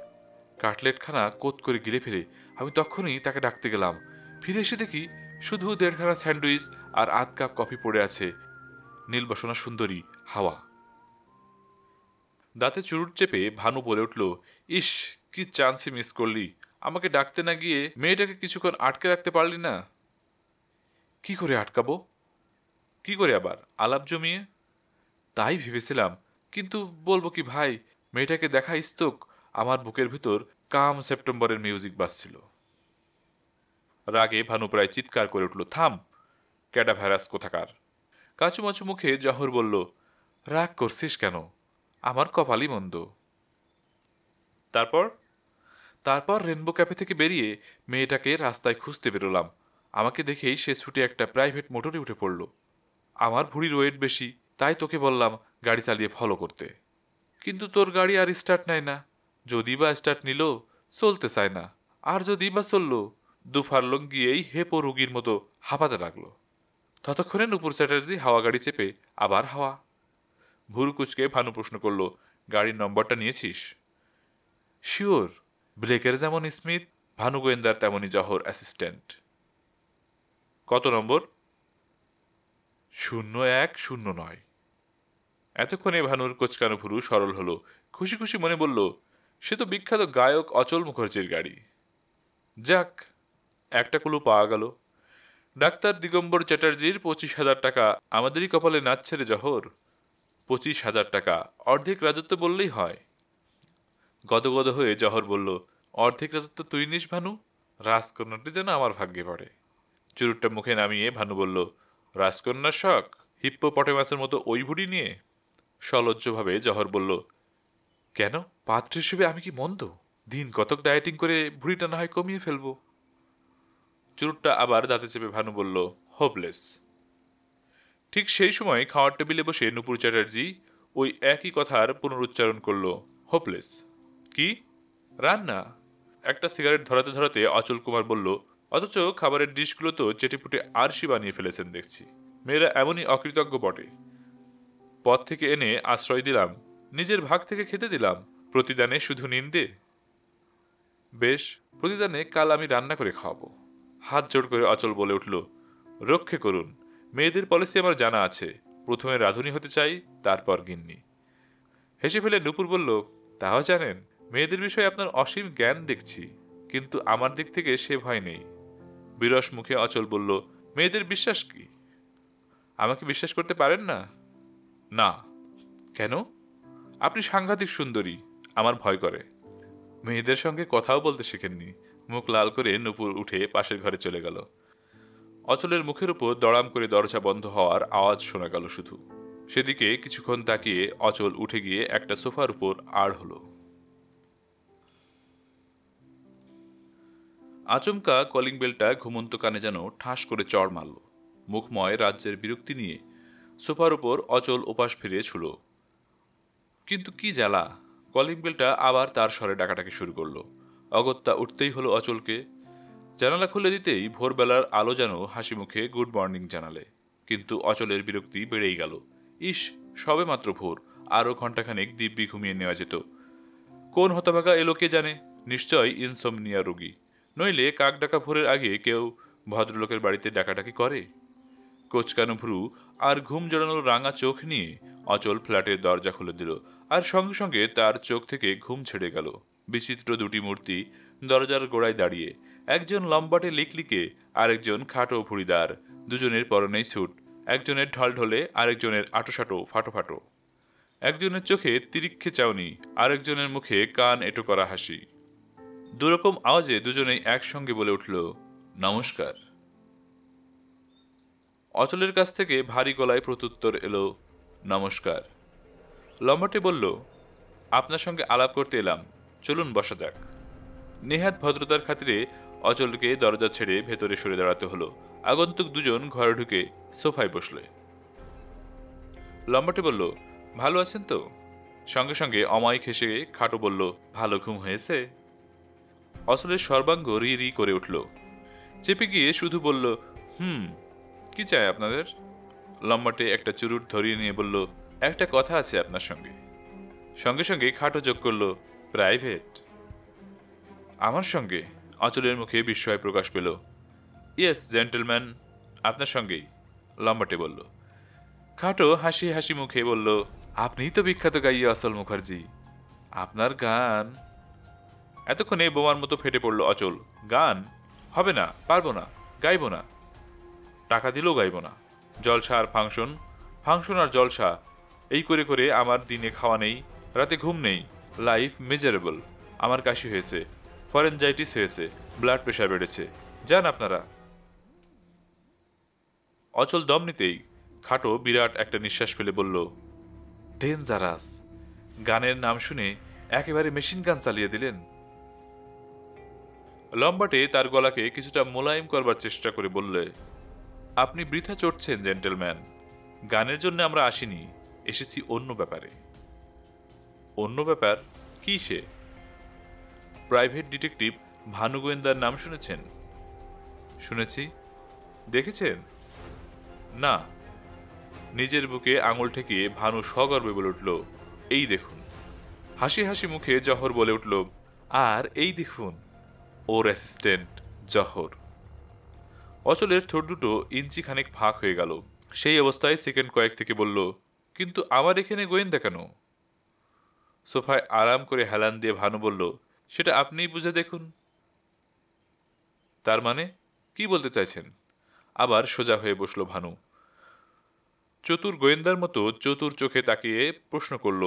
কাটলেটখানা কোত করে গিলে ফেলে আমি তখনই তাকে ডাকতে গেলাম। ফিরে এসে দেখি শুধু 1.5খানা স্যান্ডউইচ আর 1/2 কাপ কফি পড়ে আছে নীলবসনা সুন্দরী হাওয়া। দাঁতে চুরুট চেপে ভানু বলে উঠল, ইস, কি চান্সই মিস করলি, আমাকে ডাকতে না গিয়ে মেয়েটাকে কিছুক্ষণ আটকে রাখতে পারলি না। কি করে আটকাবো? কি করে আবার আলাপ জমিয়ে? তাই ভেবেছিলাম, কিন্তু বলবো কি ভাই, মেয়েটাকে দেখা ইস্তক আমার বুকের ভিতর কাম সেপ্টেম্বরের মিউজিক বাজছিল। রাগে ভানু প্রায় চিৎকার করে উঠল, থাম, ক্যাডা ভাইরাস কোথাকার। কাচুমাচু মুখে জহর বলল, রাগ করছিস কেন, আমার কপালই মন্দ। তারপর? তারপর রেনবো ক্যাফে থেকে বেরিয়ে মেয়েটাকে রাস্তায় খুঁজতে বেরোলাম। আমাকে দেখেই সে ছুটে একটা প্রাইভেট মোটরে উঠে পড়ল। আমার ভুঁড়ির ওয়েট বেশি, তাই তোকে বললাম গাড়ি চালিয়ে ফলো করতে, কিন্তু তোর গাড়ি আর স্টার্ট নেয় না। যদি বা স্টার্ট নিল, চলতে চায় না, আর যদি বা চলল, দুফারলং গিয়েই হেপো রুগীর মতো হাঁপাতে লাগলো। ততক্ষণে নুপুর চ্যাটার্জি হাওয়া গাড়ি চেপে আবার হাওয়া। ভুরু কুচকে ভানু প্রশ্ন করল, গাড়ির নম্বরটা নিয়েছিস? শিওর, ব্লেকের যেমন স্মিথ, ভানু গোয়েন্দার তেমনই জহর অ্যাসিস্ট্যান্ট। কত নম্বর? 0109। এতক্ষণে ভানুর কোচকানো ভুরু সরল হলো, খুশি খুশি মনে বলল, সে তো বিখ্যাত গায়ক অচল মুখার্জির গাড়ি। যাক, একটা কুলু পাওয়া গেল। ডাক্তার দিগম্বর চ্যাটার্জির 25,000 টাকা আমাদেরই কপালে নাচছে রে জহর। 25,000 টাকা, অর্ধেক রাজত্ব বললেই হয়। গদগদ হয়ে জহর বলল, অর্ধেক রাজত্ব তুই নিস ভানু, রাজকন্যাটি যেন আমার ভাগ্যে পড়ে। চুরুটটা মুখে নামিয়ে ভানু বলল, রাজকন্যার শখ, হিপ্পোপটেমাসের মতো ওই ভুড়ি নিয়ে? সলজ্জভাবে জহর বলল, কেন, পাত্র হিসেবে আমি কি মন্দ? দিন কতক ডায়েটিং করে ভুড়িটা না হয় কমিয়ে ফেলবো। চুরুটটা আবার দাঁতে চেপে ভানু বলল, হোপলেস। ঠিক সেই সময় খাওয়ার টেবিলে বসে নুপুর চ্যাটার্জি ওই একই কথার পুনরুচ্চারণ করল, হোপলেস। কি? রান্না? একটা সিগারেট ধরাতে ধরাতে অচল কুমার বলল, অথচ খাবারের ডিশগুলো তো চেটেপুটে আরশি বানিয়ে ফেলেছেন দেখছি। মেয়েরা এমনই অকৃতজ্ঞ বটে। পথ থেকে এনে আশ্রয় দিলাম, নিজের ভাগ থেকে খেতে দিলাম, প্রতিদানে শুধু নিন্দে। বেশ, প্রতিদানে কাল আমি রান্না করে খাওয়াবো। হাত জোড় করে অচল বলে উঠল, রক্ষে করুন, মেয়েদের পলিসি আমার জানা আছে, প্রথমে রাঁধুনি হতে চাই, তারপর গিন্নি। হেসে ফেলে নুপুর বলল, তাও জানেন, মেয়েদের বিষয়ে আপনার অসীম জ্ঞান দেখছি, কিন্তু আমার দিক থেকে সে ভয় নেই। বিরস মুখে অচল বলল, মেয়েদের বিশ্বাস কি? আমাকে বিশ্বাস করতে পারেন না? না। কেন? আপনি সাংঘাতিক সুন্দরী, আমার ভয় করে। মেয়েদের সঙ্গে কথাও বলতে শেখেননি। মুখ লাল করে নুপুর উঠে পাশের ঘরে চলে গেল। অচলের মুখের উপর দড়াম করে দরজা বন্ধ হওয়ার আওয়াজ শোনা গেল শুধু। সেদিকে কিছুক্ষণ তাকিয়ে অচল উঠে গিয়ে একটা সোফার উপর আড় হলো। আচমকা কলিং বেলটা ঘুমন্ত কানে যেন ঠাস করে চড় মারল। মুখময় রাজ্যের বিরক্তি নিয়ে সোফার উপর অচল ওপাশ ফিরে ছুল। কিন্তু কি জ্বালা! কলিং বেলটা আবার তার স্বরে ডাকাটাকি শুরু করলো। অগত্যা উঠতেই হলো অচলকে। জানালা খুলে দিতেই ভোরবেলার আলো যেন হাসি মুখে গুড মর্নিং জানালে। কিন্তু অচলের বিরক্তি বেড়েই গেল। ইস, সবে মাত্র ভোর, আরও ঘণ্টাখানেক দিব্যি ঘুমিয়ে নেওয়া যেত। কোন হতভাগা এলো কে জানে, নিশ্চয় ইনসোমনিয়া রোগী। নইলে কাক ডাকা ভোরের আগে কেউ ভদ্রলোকের বাড়িতে ডাকাডাকি করে? কোচকানো ভ্রু আর ঘুম জড়ানো রাঙা চোখ নিয়ে অচল ফ্ল্যাটের দরজা খুলে দিল, আর সঙ্গে সঙ্গে তার চোখ থেকে ঘুম ছেড়ে গেল। বিচিত্র দুটি মূর্তি দরজার গোড়ায় দাঁড়িয়ে, একজন লম্বাটে লিকলিকে, আরেকজন খাটো ভুড়িদার। দুজনের পরনেই স্যুট, একজনের ঢলঢলে, আরেকজনের আটোসাটো ফাটোফাটো। একজনের চোখে তিরিক্ষে চাউনি, আরেকজনের মুখে কান এঁটো করা হাসি। দুরকম আওয়াজে দুজনেই একসঙ্গে বলে উঠল, নমস্কার। অচলের কাছ থেকে ভারী গলায় প্রত্যুত্তর এলো, নমস্কার। লম্বাটে বলল, আপনার সঙ্গে আলাপ করতে এলাম, চলুন বসা যাক। নেহাত ভদ্রতার খাতিরে অচলকে দরজা ছেড়ে ভেতরে সরে দাঁড়াতে হলো। আগন্তুক দুজন ঘরে ঢুকে সোফায় বসলে। লম্বাটে বলল, ভালো আছেন তো? সঙ্গে সঙ্গে অমায়িক হেসে খাটো বলল, ভালো ঘুম হয়েছে? অচলের সর্বাঙ্গ রি রি করে উঠল। চেপে গিয়ে শুধু বলল, কি চাই আপনাদের? লম্বাটে একটা চুরুট ধরিয়ে নিয়ে বলল, একটা কথা আছে আপনার সঙ্গে। সঙ্গে সঙ্গে খাটো যোগ করল, প্রাইভেট? আমার সঙ্গে? অচলের মুখে বিস্ময় প্রকাশ পেল। ইয়েস জেন্টলম্যান, আপনার সঙ্গেই, লম্বাটে বলল। খাটো হাসি হাসি মুখে বলল, আপনিই তো বিখ্যাত গাইয়ে অচল মুখার্জি। আপনার গান। এতক্ষণে বোমার মতো ফেটে পড়ল অচল। গান হবে না, পারবো না, গাইব না। টাকা দিলেও গাইব না। জলসা আর ফাংশন, ফাংশন আর জলসা, এই করে করে আমার দিনে খাওয়া নেই, রাতে ঘুম নেই, লাইফ মিজারেবল। আমার কাশি হয়েছে, ফরেনজাইটিস হয়েছে, ব্লাড প্রেশার বেড়েছে, যান আপনারা। অচল দম নিতেই খাটো বিরাট একটা নিঃশ্বাস ফেলে বলল, ডেঞ্জারাস। গানের নাম শুনে একেবারে মেশিন গান চালিয়ে দিলেন। লম্বাটে তার গলাকে কিছুটা মোলায়েম করবার চেষ্টা করে বললে, আপনি বৃথা চড়ছেন জেন্টেলম্যান। গানের জন্য আমরা আসিনি, এসেছি অন্য ব্যাপারে। অন্য ব্যাপার কি সে? প্রাইভেট ডিটেকটিভ ভানু গোয়েন্দার নাম শুনেছেন? শুনেছি। দেখেছেন? না। নিজের বুকে আঙুল ঠেকিয়ে ভানু সগর্বে বলে উঠল, এই দেখুন। হাসি হাসি মুখে জহর বলে উঠল, আর এই দেখুন ওর অ্যাসিস্ট্যান্ট জহর। অচলের ঠোঁট দুটো ইঞ্চি খানিক ফাঁক হয়ে গেল। সেই অবস্থায় সেকেন্ড কয়েক থেকে বলল, কিন্তু আমার এখানে গোয়েন্দা কেন? সোফায় আরাম করে হেলান দিয়ে ভানু বলল, সেটা আপনিই বুঝে দেখুন। তার মানে কি বলতে চাইছেন? আবার সোজা হয়ে বসল ভানু। চতুর গোয়েন্দার মতো চতুর চোখে তাকিয়ে প্রশ্ন করল,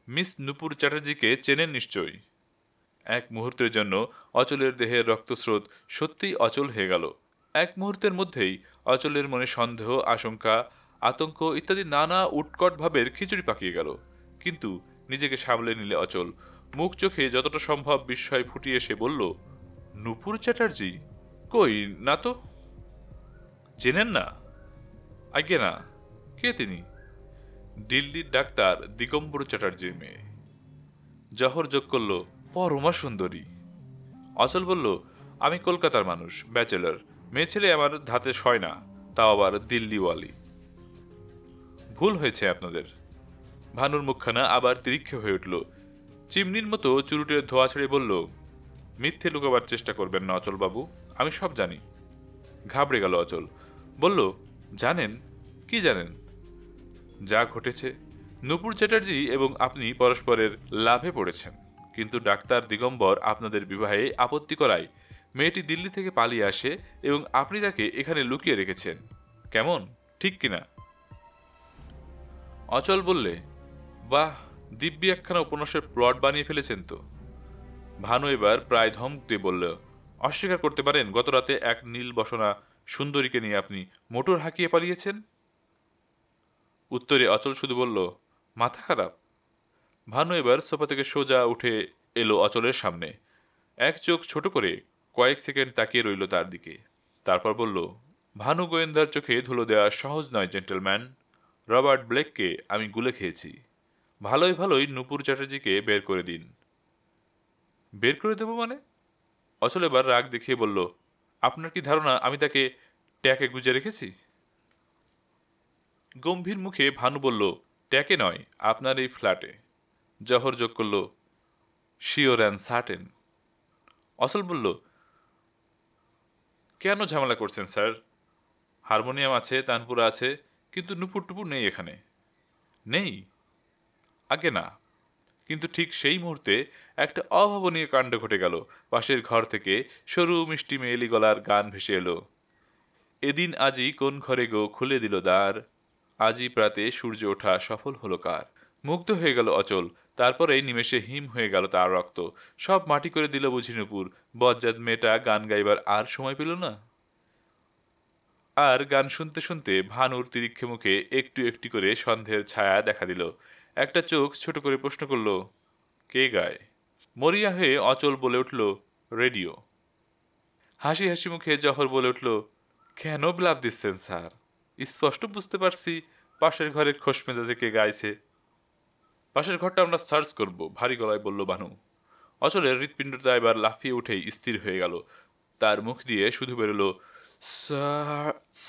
মিস নূপুর চ্যাটার্জিকে চেনেন নিশ্চয়ই? এক মুহূর্তের জন্য অচলের দেহের রক্তস্রোত সত্যিই অচল হয়ে গেল। এক মুহূর্তের মধ্যেই অচলের মনে সন্দেহ, আশঙ্কা, আতঙ্ক ইত্যাদি নানা উৎকট ভাবের খিচুড়ি পাকিয়ে গেল। কিন্তু নিজেকে সামলে নিলে অচল। মুখ চোখে যতটা সম্ভব বিস্ময় ফুটিয়ে সে বলল, নূপুর চ্যাটার্জি? কই না তো। চেনেন না? আজ্ঞে না। কে তিনি? দিল্লির ডাক্তার দিগম্বর চ্যাটার্জির মেয়ে। জহর যোগ করল, পরমা সুন্দরী। অচল বলল, আমি কলকাতার মানুষ, ব্যাচেলর, মেয়ে ছেলে আমার ধাতে সয় না, তাও আবার দিল্লিওয়ালি। ভুল হয়েছে আপনাদের। ভানুর মুখখানা আবার তিরিক্ষে হয়ে উঠল। চিমনির মতো চুরুটের ধোয়া ছেড়ে বলল, মিথ্যে লুকাবার চেষ্টা করবেন না অচল বাবু, আমি সব জানি। ঘাবড়ে গেল অচল। বলল, জানেন? কি জানেন? যা ঘটেছে, নূপুর চ্যাটার্জি এবং আপনি পরস্পরের লাভে পড়েছেন, কিন্তু ডাক্তার দিগম্বর আপনাদের বিবাহে আপত্তি করায় মেয়েটি দিল্লি থেকে পালিয়ে আসে এবং আপনি তাকে এখানে লুকিয়ে রেখেছেন। কেমন, ঠিক কিনা? অচল বললে, বাহ, দিব্যি একখানা উপন্যাসের প্লট বানিয়ে ফেলেছেন তো। ভানু এবার প্রায় ধমক দিয়ে বলল, অস্বীকার করতে পারেন গতরাতে এক নীল বসনা সুন্দরীকে নিয়ে আপনি মোটর হাঁকিয়ে পালিয়েছেন? উত্তরে অচল শুধু বলল, মাথা খারাপ? ভানু এবার সোফা থেকে সোজা উঠে এলো অচলের সামনে। এক চোখ ছোট করে কয়েক সেকেন্ড তাকিয়ে রইল তার দিকে, তারপর বলল, ভানু গোয়েন্দার চোখে ধুলো দেওয়া সহজ নয় জেন্টলম্যান। রবার্ট ব্লেককে আমি গুলে খেয়েছি। ভালোই ভালোই নূপুর চ্যাটার্জিকে বের করে দিন। বের করে দেব মানে? অচল এবার রাগ দেখিয়ে বলল, আপনার কি ধারণা আমি তাকে ট্যাকে গুজে রেখেছি? গম্ভীর মুখে ভানু বলল, ট্যাকে নয়, আপনার এই ফ্ল্যাটে। জহর যোগ করল, শিওর অ্যান্ড সার্টেন। অচল বলল, কেন ঝামেলা করছেন স্যার? হারমোনিয়াম আছে, তানপুরা আছে, কিন্তু নুপুর টুপুর নেই এখানে। নেই? আগে না। কিন্তু ঠিক সেই মুহূর্তে একটা অভাবনীয় কাণ্ড ঘটে গেল। পাশের ঘর থেকে সরু মিষ্টি মেয়েলি গলার গান ভেসে এলো। এদিন আজি কোন ঘরে গো খুলে দিল দ্বার, আজি প্রাতে সূর্য ওঠা সফল হলো কার। মুগ্ধ হয়ে গেল অচল। তারপরেই নিমেষে হিম হয়ে গেল তার রক্ত। সব মাটি করে দিল বুঝি নুপুর। বজ্জাত মেয়েটা গান গাইবার আর সময় পেল না। আর গান শুনতে শুনতে ভানুর তিরিক্ষে মুখে একটু একটি করে সন্দেহের ছায়া দেখা দিল। একটা চোখ ছোট করে প্রশ্ন করল, কে গায়? মরিয়া হয়ে অচল বলে উঠল, রেডিও। হাসি হাসি মুখে জহর বলে উঠল, কেন বিলাপ দিচ্ছেন স্যার? স্পষ্ট বুঝতে পারছি পাশের ঘরে খোশ মেজাজে কে গাইছে। পাশের ঘরটা আমরা সার্চ করব, ভারী গলায় বলল ভানু। অচলের হৃৎপিণ্ডটা এবার লাফিয়ে উঠেই স্থির হয়ে গেল। তার মুখ দিয়ে শুধু বেরোলো,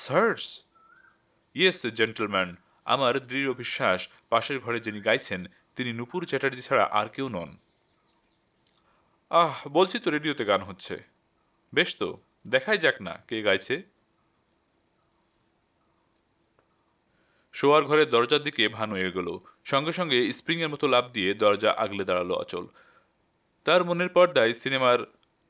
সার্চ? Yes gentleman. আমার দৃঢ় বিশ্বাস পাশের ঘরে যিনি গাইছেন তিনি নূপুর চ্যাটার্জি ছাড়া আর কেউ নন। বলছি তো রেডিওতে গান হচ্ছে। বেশ তো, দেখাই যাক না কে গাইছে। শোয়ার ঘরের দরজার দিকে ভানু এগোলো। সঙ্গে সঙ্গে স্প্রিংয়ের মতো লাফ দিয়ে দরজা আগলে দাঁড়ালো অচল। তার মনের পর্দায় সিনেমার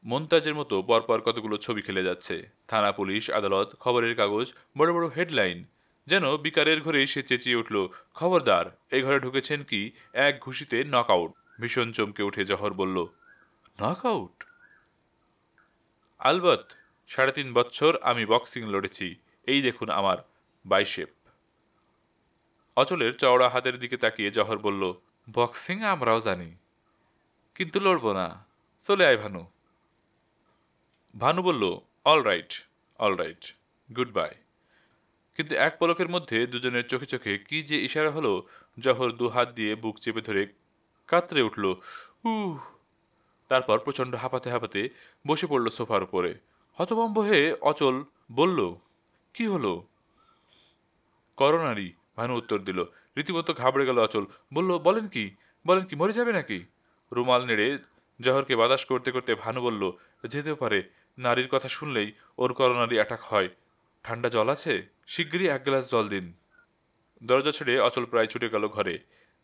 মন্তাজের মতো পরপর কতগুলো ছবি খেলে যাচ্ছে। থানা, পুলিশ, আদালত, খবরের কাগজ, বড় বড় হেডলাইন। যেন বিকারের ঘরে সে চেঁচিয়ে উঠল, খবরদার, এই ঘরে ঢুকেছেন কি এক ঘুষিতে নকআউট। ভীষণ চমকে উঠে জহর বলল, নকআউট? আলবত। ৩.৫ বছর আমি বক্সিং লড়েছি। এই দেখুন আমার বাইশেপ। অচলের চওড়া হাতের দিকে তাকিয়ে জহর বলল, বক্সিং আমরাও জানি, কিন্তু লড়বো না। চলে আয় ভানু। ভানু বলল, all right, all right, good bye. কিন্তু এক পলকের মধ্যে দুজনের চোখে চোখে কি যে ইশারা হলো, জহর দু হাত দিয়ে বুক চেপে ধরে কাতরে উঠল। উহ। তারপর প্রচণ্ড হাঁপাতে হাঁপাতে বসে পড়ল সোফার উপরে। হতভম্ব হয়ে অচল বলল, কি হলো? করোনারি, ভানু উত্তর দিল। রীতিমতো ঘাবড়ে গেল অচল। বলল, বলেন কি? বলেন কি, মরে যাবে নাকি? রুমাল নেড়ে জহরকে বাতাস করতে করতে ভানু বলল, যেতেও পারে। নারীর কথা শুনলেই ওর করোনারি অ্যাটাক হয়। ঠান্ডা জল আছে? শিগগিরই 1 গ্লাস জল দিন। দরজা ছেড়ে অচল প্রায় ছুটে গেল ঘরে,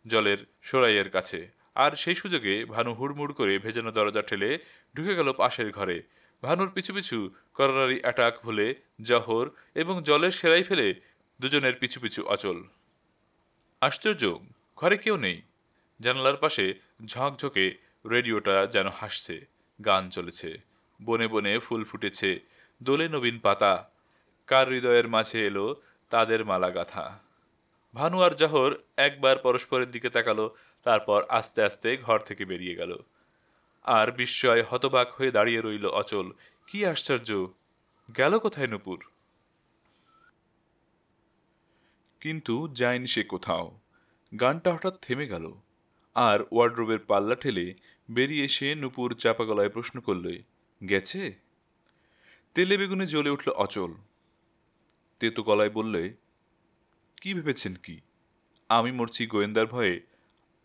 জলের সরাইয়ের কাছে। আর সেই সুযোগে ভানু হুড়মুড় করে ভেজানো দরজা ঠেলে ঢুকে গেল পাশের ঘরে। ভানুর পিছু পিছু করোনারি অ্যাটাক ভুলে জহর এবং জলের সেরাই ফেলে দুজনের পিছু পিছু অচল। আশ্চর্য, ঘরে কেউ নেই। জানালার পাশে ঝকঝকে রেডিওটা যেন হাসছে। গান চলেছে, বনে বনে ফুল ফুটেছে, দোলে নবীন পাতা, কার হৃদয়ের মাঝে এলো তাদের মালা গাথা। ভানু আর জহর একবার পরস্পরের দিকে তাকালো, তারপর আস্তে আস্তে ঘর থেকে বেরিয়ে গেল। আর বিস্ময় হতবাক হয়ে দাঁড়িয়ে রইল অচল। কি আশ্চর্য, গেল কোথায় নূপুর? কিন্তু যায়নি সে কোথাও। গানটা হঠাৎ থেমে গেল। আর ওয়ার্ডরোবের পাল্লা ঠেলে বেরিয়ে এসে নূপুর চাপা গলায় প্রশ্ন করলে, গেছে? তেলে বেগুনে জ্বলে উঠল অচল। তেতো গলায় বললে, কি ভেবেছেন কি আমি মরছি গোয়েন্দার ভয়ে,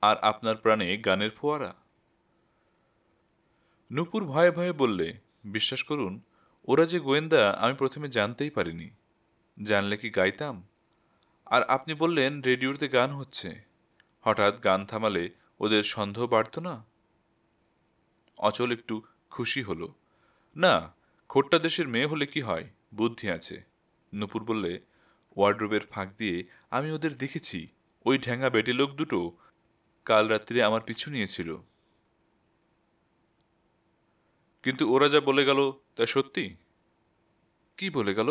আর আপনার প্রাণে গানের ফোয়ারা? নূপুর ভয়ে ভয়ে বললে, বিশ্বাস করুন, ওরা যে গোয়েন্দা আমি প্রথমে জানতেই পারিনি। জানলে কি গাইতাম? আর আপনি বললেন রেডিওতে গান হচ্ছে। হঠাৎ গান থামালে ওদের সন্দেহ বাড়ত না? অচল একটু খুশি হলো। না, খোট্টা দেশের মেয়ে হলে কি হয়, বুদ্ধি আছে। নূপুর বললে, ওয়ার্ডরোবের ফাঁক দিয়ে আমি ওদের দেখেছি। ওই ঢ্যাঙা বেটে লোক দুটো কাল রাত্রে আমার পিছু নিয়েছিল। কিন্তু ওরা যা বলে গেল তা সত্যি? কি বলে গেল?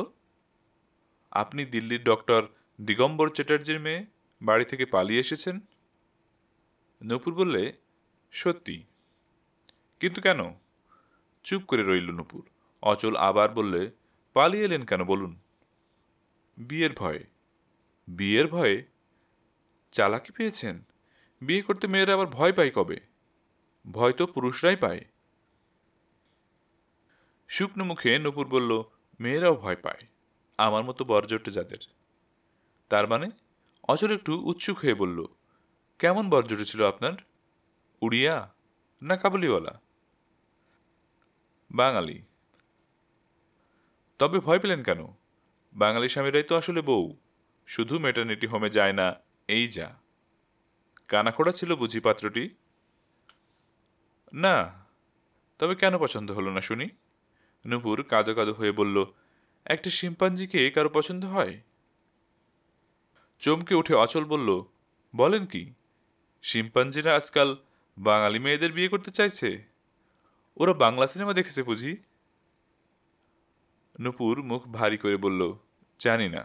আপনি দিল্লির ডক্টর দিগম্বর চ্যাটার্জির মেয়ে, বাড়ি থেকে পালিয়ে এসেছেন। নূপুর বললে, সত্যি। কিন্তু কেন? চুপ করে রইল নূপুর। অচল আবার বললে, পালিয়ে এলেন কেন বলুন? বিয়ের ভয়ে। বিয়ের ভয়ে? চালাকি পেয়েছেন? বিয়ে করতে মেয়েরা আবার ভয় পায় কবে? ভয় তো পুরুষরাই পায়। শুকনো মুখে নূপুর বলল, মেয়েরাও ভয় পায়, আমার মতো বরজোটে যাদের। তার মানে? অচল একটু উৎসুক হয়ে বলল, কেমন বরজোটে ছিল আপনার? উড়িয়া না কাবুলিওয়ালা? বাঙালি। তবে ভয় পেলেন কেন? বাঙালি স্বামীরাই তো আসলে বউ, শুধু মেটার্নিটি হোমে যায় না, এই যা। কানাখোড়া ছিল বুঝি পাত্রটি? না। তবে কেন পছন্দ হলো না শুনি? নূপুর কাঁদো কাঁদো হয়ে বলল, একটা শিম্পাঞ্জিকে কারো পছন্দ হয়? চমকে উঠে অচল বলল, বলেন কি, শিম্পাঞ্জিরা আজকাল বাঙালি মেয়েদের বিয়ে করতে চাইছে? ওরা বাংলা সিনেমা দেখেছে বুঝি? নূপুর মুখ ভারী করে বলল, জানি না,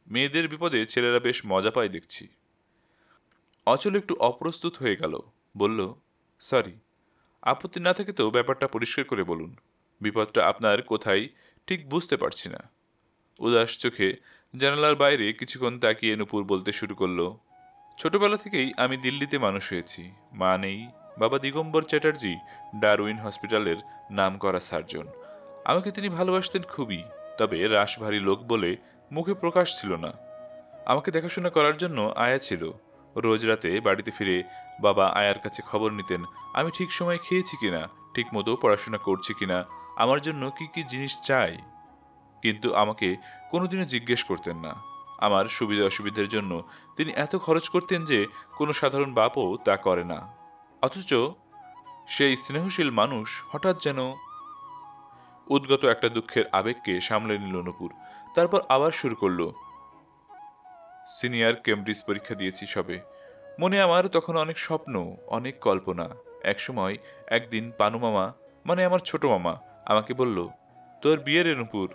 মেয়েদের বিপদে ছেলেরা বেশ মজা পায় দেখছি। অচল একটু অপ্রস্তুত হয়ে গেল, বলল, সরি, আপত্তি না থাকে তো ব্যাপারটা পরিষ্কার করে বলুন, বিপদটা আপনার কোথায় ঠিক বুঝতে পারছি না। উদাস চোখে জানালার বাইরে কিছুক্ষণ তাকিয়ে নূপুর বলতে শুরু করলো, ছোটবেলা থেকেই আমি দিল্লিতে মানুষ হয়েছি। মা নেই, বাবা দিগম্বর চ্যাটার্জি ডারউইন হসপিটালের নামকরা সার্জন। আমাকে তিনি ভালোবাসতেন খুবই, তবে রাশভারী লোক বলে মুখে প্রকাশ ছিল না। আমাকে দেখাশোনা করার জন্য আয়া ছিল। রোজ রাতে বাড়িতে ফিরে বাবা আয়ার কাছে খবর নিতেন আমি ঠিক সময় খেয়েছি কিনা, ঠিক মতো পড়াশোনা করছি কিনা, আমার জন্য কি কি জিনিস চাই। কিন্তু আমাকে কোনোদিনও জিজ্ঞেস করতেন না। আমার সুবিধা অসুবিধার জন্য তিনি এত খরচ করতেন যে কোনো সাধারণ বাপও তা করে না। অথচ সেই স্নেহশীল মানুষ হঠাৎ যেন। উদ্গত একটা দুঃখের আবেগকে সামলে নিল নূপুর। তারপর আবার শুরু করলো, সিনিয়র কেমব্রিজ পরীক্ষা দিয়েছি সবে। মনে আমার তখন অনেক স্বপ্ন, অনেক কল্পনা। একসময় একদিন পানু মামা, মানে আমার ছোট মামা, আমাকে বলল, তোর বিয়ে রে নূপুর।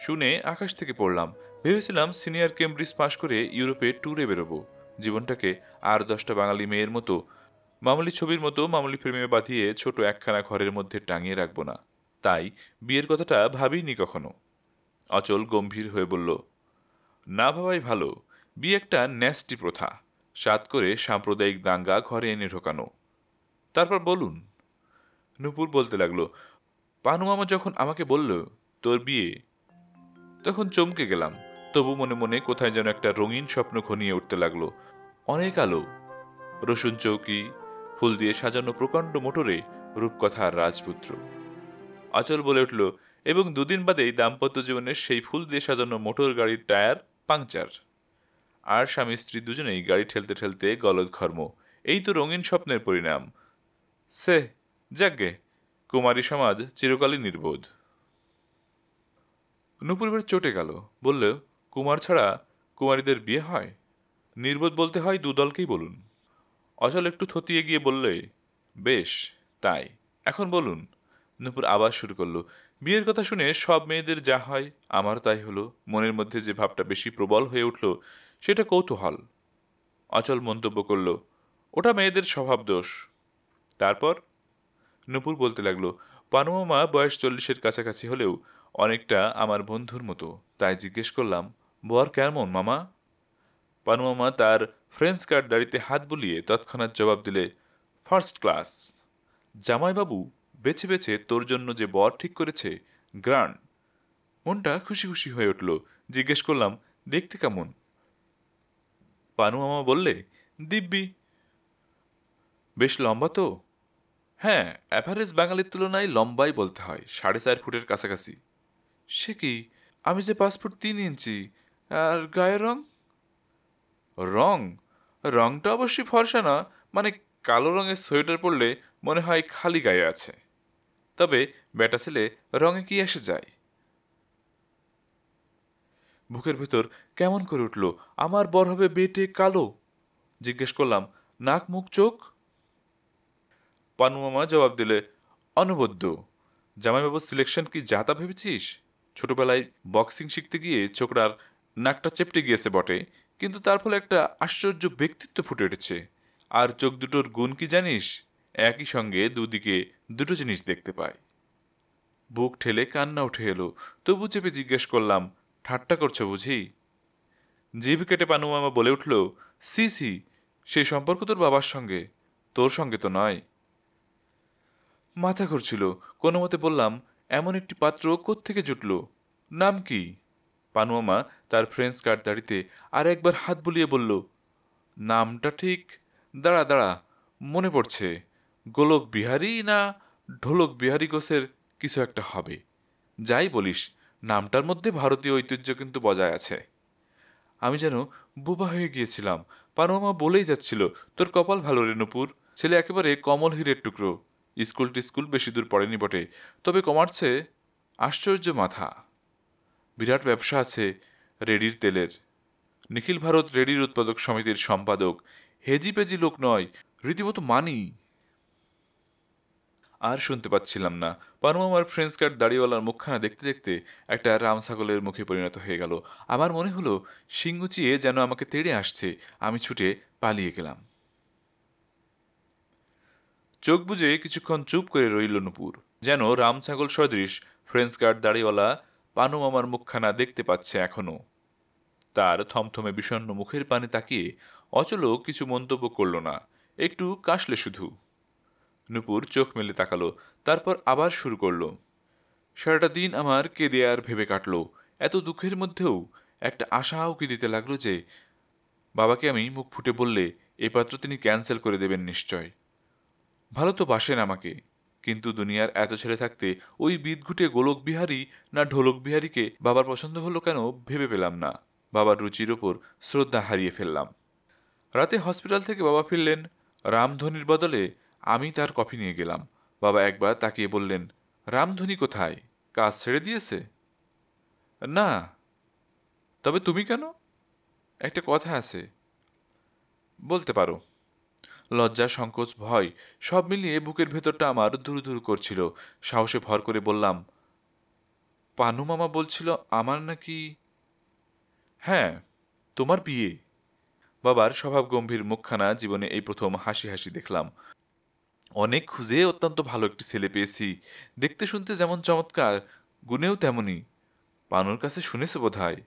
শুনে আকাশ থেকে পড়লাম। ভেবেছিলাম সিনিয়র কেমব্রিজ পাশ করে ইউরোপে ট্যুরে বেরোবো, জীবনটাকে আর 10টা বাঙালি মেয়ের মতো, মামুলি ছবির মতো মামুলি প্রেমে বাঁধিয়ে ছোট একখানা ঘরের মধ্যে টাঙিয়ে রাখবো না। তাই বিয়ের কথাটা ভাবিনি কখনো। অচল গম্ভীর হয়ে বলল, না ভাবাই ভালো। বিয়ে একটা ন্যাস্টি প্রথা, সাত করে সাম্প্রদায়িক দাঙ্গা ঘরে এনে ঢোকানো। তারপর বলুন। নূপুর বলতে লাগলো, পানু মামা যখন আমাকে বলল তোর বিয়ে, তখন চমকে গেলাম। তবু মনে মনে কোথায় যেন একটা রঙিন স্বপ্ন ঘনিয়ে উঠতে লাগলো। অনেক আলো, রসুন চৌকি, ফুল দিয়ে সাজানো প্রকাণ্ড মোটরে রূপকথার রাজপুত্র। অচল বলে উঠল, এবং দুদিন বাদেই দাম্পত্য জীবনের সেই ফুল দিয়ে সাজানো মোটর গাড়ির টায়ার পাংচার। আর স্বামী স্ত্রী দুজনেই গাড়ি ঠেলতে ঠেলতে গলদঘর্ম। এই তো রঙিন স্বপ্নের পরিণাম। সে যাগ্গে, কুমারী সমাজ চিরকালই নির্বোধ। নূপুর এবার চটে গেল, বলল, কুমার ছাড়া কুমারীদের বিয়ে হয়? নির্বোধ বলতে হয় দুদলকেই বলুন। অচল একটু থতিয়ে গিয়ে বললে, বেশ, তাই এখন বলুন। নূপুর আবার শুরু করলো, বিয়ের কথা শুনে সব মেয়েদের যা হয় আমার তাই হলো। মনের মধ্যে যে ভাবটা বেশি প্রবল হয়ে উঠল সেটা কৌতূহল। অচল মন্তব্য করল, ওটা মেয়েদের স্বভাব দোষ। তারপর নূপুর বলতে লাগলো, পানুমামা বয়স 40-এর কাছাকাছি হলেও অনেকটা আমার বন্ধুর মতো। তাই জিজ্ঞেস করলাম, বর কেমন মামা? পানুমামা তার ফ্রেঞ্চ কার্ড দাড়িতে হাত বুলিয়ে তৎক্ষণাৎ জবাব দিলে, ফার্স্ট ক্লাস। জামাইবাবু বেছে বেছে তোর জন্য যে বর ঠিক করেছে, গ্রান্ড। মনটা খুশি খুশি হয়ে উঠল। জিজ্ঞেস করলাম, দেখতে কেমন? পানুমামা বললে, দিব্যি। বেশ লম্বা তো? হ্যাঁ, অ্যাভারেজ বাঙালির তুলনায় লম্বাই বলতে হয়, 4.5 ফুটের কাছাকাছি। সে কি, আমি যে 5 ফুট 3 ইঞ্চি। আর গায়ের রং? রং? রংটা অবশ্যই ফর্সা না, মানে কালো রঙের সোয়েটার পরলে মনে হয় খালি গায়ে আছে। তবে বেটা ছেলে রঙে কি এসে যায়। বুকের ভেতর কেমন করে উঠল, আমার বর হবে বেটে কালো। জিজ্ঞেস করলাম, নাক মুখ চোখ? পানুমামা জবাব দিলে, অনবদ্য। জামাইবাবুর সিলেকশন কি যাতা ভেবেছিস? ছোটবেলায় বক্সিং শিখতে গিয়ে ছোকরার নাকটা চেপটে গিয়েছে বটে, কিন্তু তার ফলে একটা আশ্চর্য ব্যক্তিত্ব ফুটে উঠেছে। আর চোখ দুটোর গুণ কি জানিস? একই সঙ্গে দুদিকে দুটো জিনিস দেখতে পায়। বুক ঠেলে কান্না উঠে এলো। তবু চেপে জিজ্ঞেস করলাম, ঠাট্টা করছো বুঝি? জিভ কেটে পানু মামা বলে উঠল, সি সি, সেই সম্পর্ক তোর বাবার সঙ্গে, তোর সঙ্গে তো নয়। মাথা ঘুরছিল। কোনো মতে বললাম, এমন একটি পাত্র কোত্থেকে জুটল? নাম কি? পানু মামা তার ফ্রেঞ্চ কার্ড দাড়িতে আর একবার হাত বুলিয়ে বলল, নামটা ঠিক, দাঁড়া দাঁড়া, মনে পড়ছে, গোলক বিহারী না ঢোলক বিহারী গোছের কিছু একটা হবে। যাই বলিস, নামটার মধ্যে ভারতীয় ঐতিহ্য কিন্তু বজায় আছে। আমি যেন বোবা হয়ে গিয়েছিলাম। পানোমা বলেই যাচ্ছিল, তোর কপাল ভালো রে নূপুর, ছেলে একেবারে কমল হীরের টুকরো। স্কুল টিস্কুল বেশি দূর পড়েনি বটে, তবে কমার্সে আশ্চর্য মাথা। বিরাট ব্যবসা আছে রেডির তেলের। নিখিল ভারত রেডির উৎপাদক সমিতির সম্পাদক। হেজি পেজি লোক নয়, রীতিমতো মানি। আর শুনতে পাচ্ছিলাম না। পানুমামার ফ্রেঞ্চ কার্ড দাড়িওয়ালার মুখখানা দেখতে দেখতে একটা রাম ছাগলের মুখে পরিণত হয়ে গেল। আমার মনে হলো সিংগুচিয়ে যেন আমাকে তেড়ে আসছে। আমি ছুটে পালিয়ে গেলাম। চোখ বুজে কিছুক্ষণ চুপ করে রইল নূপুর, যেন রাম ছাগল সদৃশ ফ্রেঞ্চ কার্ড দাড়িওয়ালা পানুমামার মুখখানা দেখতে পাচ্ছে এখনো। তার থমথমে বিষণ্ণ মুখের পানে তাকিয়ে অচল কিছু মন্তব্য করল না, একটু কাশলে শুধু। নূপুর চোখ মেলে তাকালো, তারপর আবার শুরু করলো। সারাটা দিন আমার কেঁদে আর ভেবে কাটলো। এত দুঃখের মধ্যেও একটা আশাও কি দিতে লাগলো যে বাবাকে আমি মুখ ফুটে বললে এ পাত্র তিনি ক্যান্সেল করে দেবেন নিশ্চয়। ভালো তো বাসেন আমাকে, কিন্তু দুনিয়ার এত ছেলে থাকতে ওই বিদঘুটে গোলক বিহারী না ঢোলক বিহারীকে বাবার পছন্দ হলো কেন ভেবে পেলাম না। বাবার রুচির ওপর শ্রদ্ধা হারিয়ে ফেললাম। রাতে হসপিটাল থেকে বাবা ফিরলেন। রামধনির বদলে আমি তার কফি নিয়ে গেলাম। বাবা একবার তাকিয়ে বললেন, রামধনি কোথায়? কাজ ছেড়ে দিয়েছে? না। তবে তুমি কেন? একটা কথা আছে। বলতে পারো। লজ্জা, সংকোচ, ভয় সব মিলিয়ে বুকের ভেতরটা আমার দুরু দুরু করছিল। সাহসে ভর করে বললাম, পানু মামা বলছিল আমার নাকি। হ্যাঁ, তোমার বিয়ে। বাবার স্বভাব গম্ভীর মুখখানা জীবনে এই প্রথম হাসি হাসি দেখলাম। অনেক খুঁজে অত্যন্ত ভালো একটি ছেলে পেয়েছি, দেখতে শুনতে যেমন চমৎকার, গুণেও তেমনি। পানুর কাছে শুনেছে বোধহয়।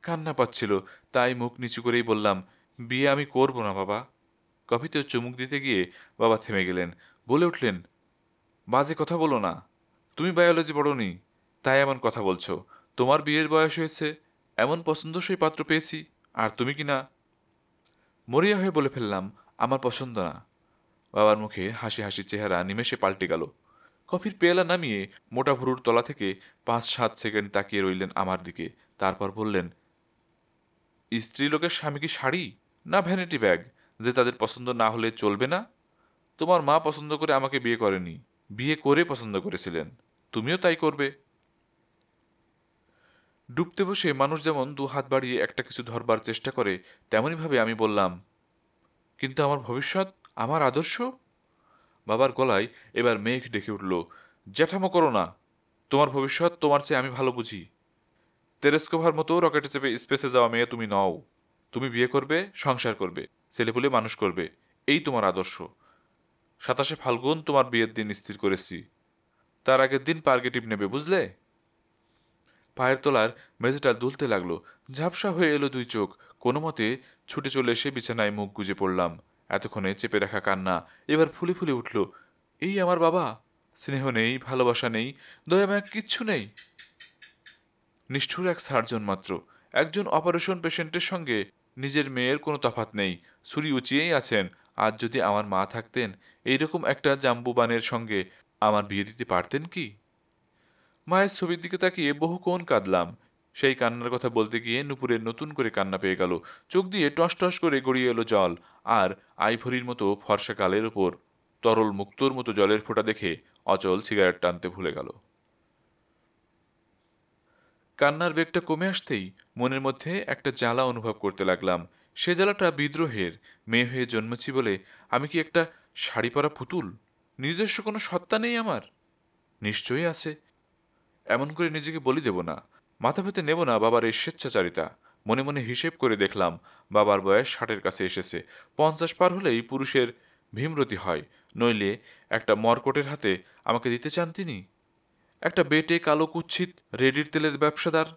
কান্না পাচ্ছিল, তাই মুখ নিচু করেই বললাম, বিয়ে আমি করব না বাবা। কফিতে চুমুক দিতে গিয়ে বাবা থেমে গেলেন, বলে উঠলেন, বাজে কথা বলো না। তুমি বায়োলজি পড়োনি, তাই এমন কথা বলছো। তোমার বিয়ের বয়স হয়েছে, এমন পছন্দসই পাত্র পেয়েছি, আর তুমি কি না? মরিয়া হয়ে বলে ফেললাম, আমার পছন্দ না। বাবার মুখে হাসি হাসি চেহারা নিমেষে পাল্টে গেল। কফির পেয়ালা নামিয়ে মোটা ভুরুর তলা থেকে 5-7 সেকেন্ড তাকিয়ে রইলেন আমার দিকে, তারপর বললেন, স্ত্রীলোকের স্বামী কি শাড়ি না ভ্যানিটি ব্যাগ যে তাদের পছন্দ না হলে চলবে না? তোমার মা পছন্দ করে আমাকে বিয়ে করেনি, বিয়ে করে পছন্দ করেছিলেন, তুমিও তাই করবে। ডুবতে বসে মানুষ যেমন 2 হাত বাড়িয়ে একটা কিছু ধরবার চেষ্টা করে, তেমনইভাবে আমি বললাম, কিন্তু আমার ভবিষ্যৎ, আমার আদর্শ। বাবার গলায় এবার মেঘ ডেকে উঠল, জ্যাঠামো করো না। তোমার ভবিষ্যৎ তোমার চেয়ে আমি ভালো বুঝি। তেরেস্কোভার মতো রকেটে চেপে স্পেসে যাওয়া মেয়ে তুমি নও। তুমি বিয়ে করবে, সংসার করবে, ছেলেপুলে মানুষ করবে, এই তোমার আদর্শ। 27 ফাল্গুন তোমার বিয়ের দিন স্থির করেছি। তার আগের দিন পার্গেটিভ নেবে, বুঝলে? পায়ের তলার মেঝেটা দুলতে লাগলো। ঝাপসা হয়ে এলো 2 চোখ। কোনো মতে ছুটে চলে এসে বিছানায় মুখ গুজে পড়লাম। এতক্ষণে চেপে রাখা কান্না এবার ফুলে ফুলে উঠল। এই আমার বাবা! স্নেহ নেই, ভালোবাসা নেই, দয়া মায়া কিচ্ছু নেই। নিষ্ঠুর এক সার্জন মাত্র। একজন অপারেশন পেশেন্টের সঙ্গে নিজের মেয়ের কোনো তফাৎ নেই, ছুরি উঁচিয়েই আছেন। আজ যদি আমার মা থাকতেন, এইরকম একটা জাম্বুবানের সঙ্গে আমার বিয়ে দিতে পারতেন কি? মায়ের ছবির দিকে তাকিয়ে বহুক্ষণ কাঁদলাম। সেই কান্নার কথা বলতে গিয়ে নুপুরের নতুন করে কান্না পেয়ে গেল। চোখ দিয়ে টস টস করে গড়িয়ে এলো জল, আর আইভরির মতো ফর্সা গালের ওপর তরল মুক্তোর মতো জলের ফোঁটা দেখে অচল সিগারেট টানতে ভুলে গেল। কান্নার বেগটা কমে আসতেই মনের মধ্যে একটা জ্বালা অনুভব করতে লাগলাম। সে জ্বালাটা বিদ্রোহের। মেয়ে হয়ে জন্মেছি বলে আমি কি একটা শাড়ি পরা পুতুল? নিজস্ব কোনো সত্তা নেই আমার? নিশ্চয়ই আছে। এমন করে নিজেকে বলি দেব না, মাথা পেতে নেব না বাবার এই স্বেচ্ছাচারিতা। মনে মনে হিসেব করে দেখলাম, বাবার বয়স 60-এর কাছে এসেছে। 50 পার হলেই পুরুষের ভীমরতি হয়, নইলে একটা মর্কটের হাতে আমাকে দিতে চান তিনি? একটা বেটে কালো কুৎসিত রেডির তেলের ব্যবসাদার।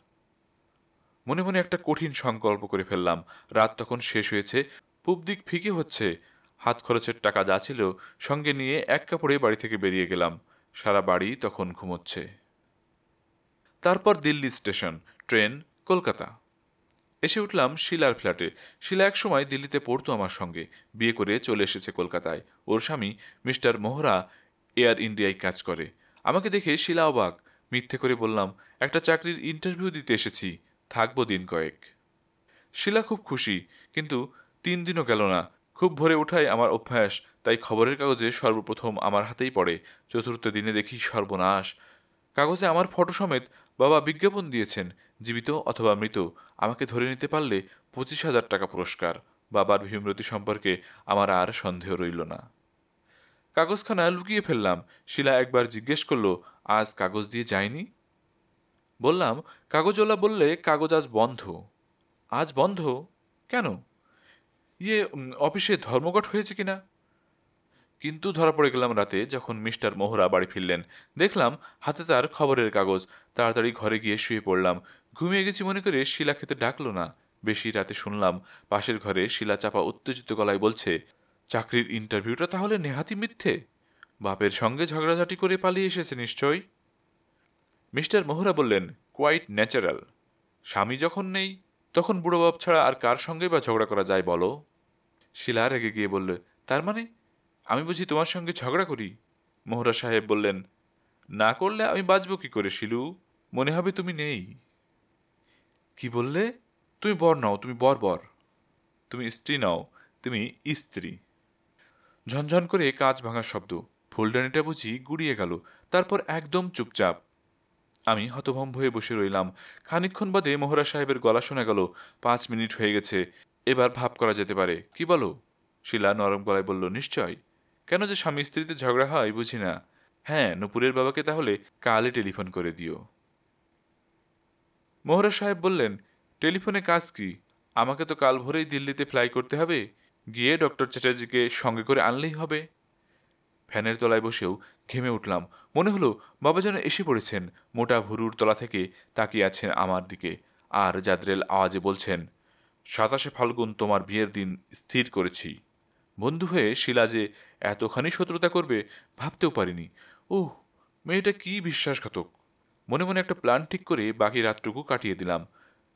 মনে মনে একটা কঠিন সংকল্প করে ফেললাম। রাত তখন শেষ হয়েছে, পূব দিক ফিকে হচ্ছে। হাত খরচের টাকা যা ছিল সঙ্গে নিয়ে এক কাপড়ে বাড়ি থেকে বেরিয়ে গেলাম। সারা বাড়ি তখন ঘুমোচ্ছে। তারপর দিল্লি স্টেশন, ট্রেন, কলকাতা। এসে উঠলাম শিলার ফ্ল্যাটে। শিলা এক সময় দিল্লিতে পড়তো আমার সঙ্গে, বিয়ে করে চলে এসেছে কলকাতায়। ওর স্বামী মিস্টার মোহরা এয়ার ইন্ডিয়ায় কাজ করে। আমাকে দেখে শিলা অবাক। মিথ্যে করে বললাম, একটা চাকরির ইন্টারভিউ দিতে এসেছি, থাকবো দিন কয়েক। শিলা খুব খুশি, কিন্তু 3 দিনও গেল না। খুব ভোরে ওঠাই আমার অভ্যাস, তাই খবরের কাগজে সর্বপ্রথম আমার হাতেই পড়ে। চতুর্থ দিনে দেখি সর্বনাশ, কাগজে আমার ফটো সমেত বাবা বিজ্ঞাপন দিয়েছেন, জীবিত অথবা মৃত, আমাকে ধরে নিতে পারলে 25,000 টাকা পুরস্কার। বাবার ভীমরতি সম্পর্কে আমার আর সন্দেহ রইল না। কাগজখানা লুকিয়ে ফেললাম। শিলা একবার জিজ্ঞেস করলো, আজ কাগজ দিয়ে যায়নি? বললাম, কাগজওয়ালা বললে কাগজ আজ বন্ধ। আজ বন্ধ? কেন? অফিসে ধর্মঘট হয়েছে কিনা। কিন্তু ধরা পড়ে গেলাম রাতে, যখন মিস্টার মোহরা বাড়ি ফিরলেন। দেখলাম হাতে তার খবরের কাগজ। তাড়াতাড়ি ঘরে গিয়ে শুয়ে পড়লাম। ঘুমিয়ে গেছি মনে করে শিলা খেতে ডাকলো না। বেশি রাতে শুনলাম পাশের ঘরে শিলা চাপা উত্তেজিত গলায় বলছে, চাকরির ইন্টারভিউটা তাহলে নেহাতি মিথ্যে? বাপের সঙ্গে ঝগড়াঝাটি করে পালিয়ে এসেছে নিশ্চয়ই। মিস্টার মোহরা বললেন, কোয়াইট ন্যাচারাল। স্বামী যখন নেই, তখন বুড়ো বাপ ছাড়া আর কার সঙ্গে বা ঝগড়া করা যায় বলো? শিলা রেগে গিয়ে বলল, তার মানে আমি বুঝি তোমার সঙ্গে ঝগড়া করি? মোহরা সাহেব বললেন, না করলে আমি বাঁচব কি করে শিলু? মনে হবে তুমি নেই। কি বললে? তুমি বর নাও, তুমি বর। তুমি স্ত্রী নাও, তুমি স্ত্রী। ঝনঝন করে কাঁচ ভাঙার শব্দ। ফুলদানিটা বুঝি গুড়িয়ে গেল। তারপর একদম চুপচাপ। আমি হতভম্ব হয়ে বসে রইলাম। খানিকক্ষণ বাদে মোহরা সাহেবের গলা শোনা গেল, 5 মিনিট হয়ে গেছে, এবার ভাব করা যেতে পারে, কি বলো? শিলা নরম গলায় বলল, নিশ্চয়। কেন যে স্বামী স্ত্রীতে ঝগড়া হয় বুঝি না। হ্যাঁ, নুপুরের বাবাকে তাহলে কালই টেলিফোন করে দিও। মোহরা সাহেব বললেন, টেলিফোনে কাজ কি? আমাকে তো কাল ভোরেই দিল্লিতে ফ্লাই করতে হবে। গিয়ে ডক্টর চ্যাটার্জিকে সঙ্গে করে আনলেই হবে। ফ্যানের তলায় বসেও ঘেমে উঠলাম। মনে হলো বাবা যেন এসে পড়েছেন। মোটা ভুরুর তলা থেকে তাকিয়ে আছেন আমার দিকে, আর জাদ্রেল আওয়াজে বলছেন, 27শে ফাল্গুন তোমার বিয়ের দিন স্থির করেছি। বন্ধু হয়ে শিলা যে এতখানি শত্রুতা করবে ভাবতেও পারিনি। ওহ, মেয়েটা কি বিশ্বাসঘাতক। মনে মনে একটা প্ল্যান ঠিক করে বাকি রাতটুকু কাটিয়ে দিলাম।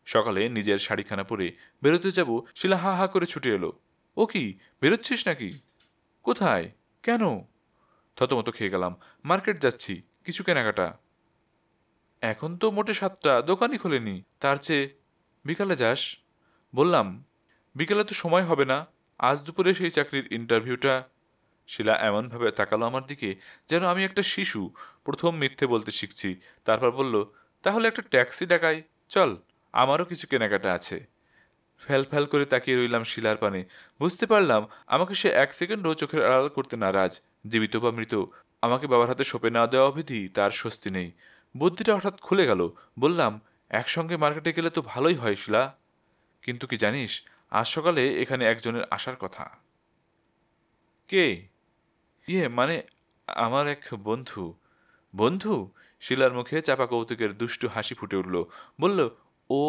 সকালে নিজের শাড়িখানা পরে বেরোতে যাব, শিলা হা হা করে ছুটে এলো। ও কি, বেরোচ্ছিস নাকি? কোথায়? কেন? থতমত খেয়ে গেলাম। মার্কেট যাচ্ছি, কিছু কেনাকাটা। এখন তো মোটে 7টা, দোকানই খোলেনি। তার চেয়ে বিকালে যাস। বললাম, বিকেলে তো সময় হবে না, আজ দুপুরে সেই চাকরির ইন্টারভিউটা। শিলা এমনভাবে তাকালো আমার দিকে যেন আমি একটা শিশু, প্রথম মিথ্যে বলতে শিখছি। তারপর বলল, তাহলে একটা ট্যাক্সি ডাকাই, চল, আমারও কিছু কেনাকাটা আছে। ফ্যাল ফ্যাল করে তাকিয়ে রইলাম শিলার পানে। বুঝতে পারলাম আমাকে সে 1 সেকেন্ডও চোখের আড়াল করতে নারাজ। জীবিত বা মৃত, আমাকে বাবার হাতে সঁপে না দেওয়া অবধি তার স্বস্তি নেই। বুদ্ধিটা হঠাৎ খুলে গেল। বললাম, একসঙ্গে মার্কেটে গেলে তো ভালোই হয় শিলা। কিন্তু কি জানিস, আজ সকালে এখানে একজনের আসার কথা। কে? মানে আমার এক বন্ধু। বন্ধু? শিলার মুখে চাপা কৌতুকের দুষ্টু হাসি ফুটে উঠল। বলল, ও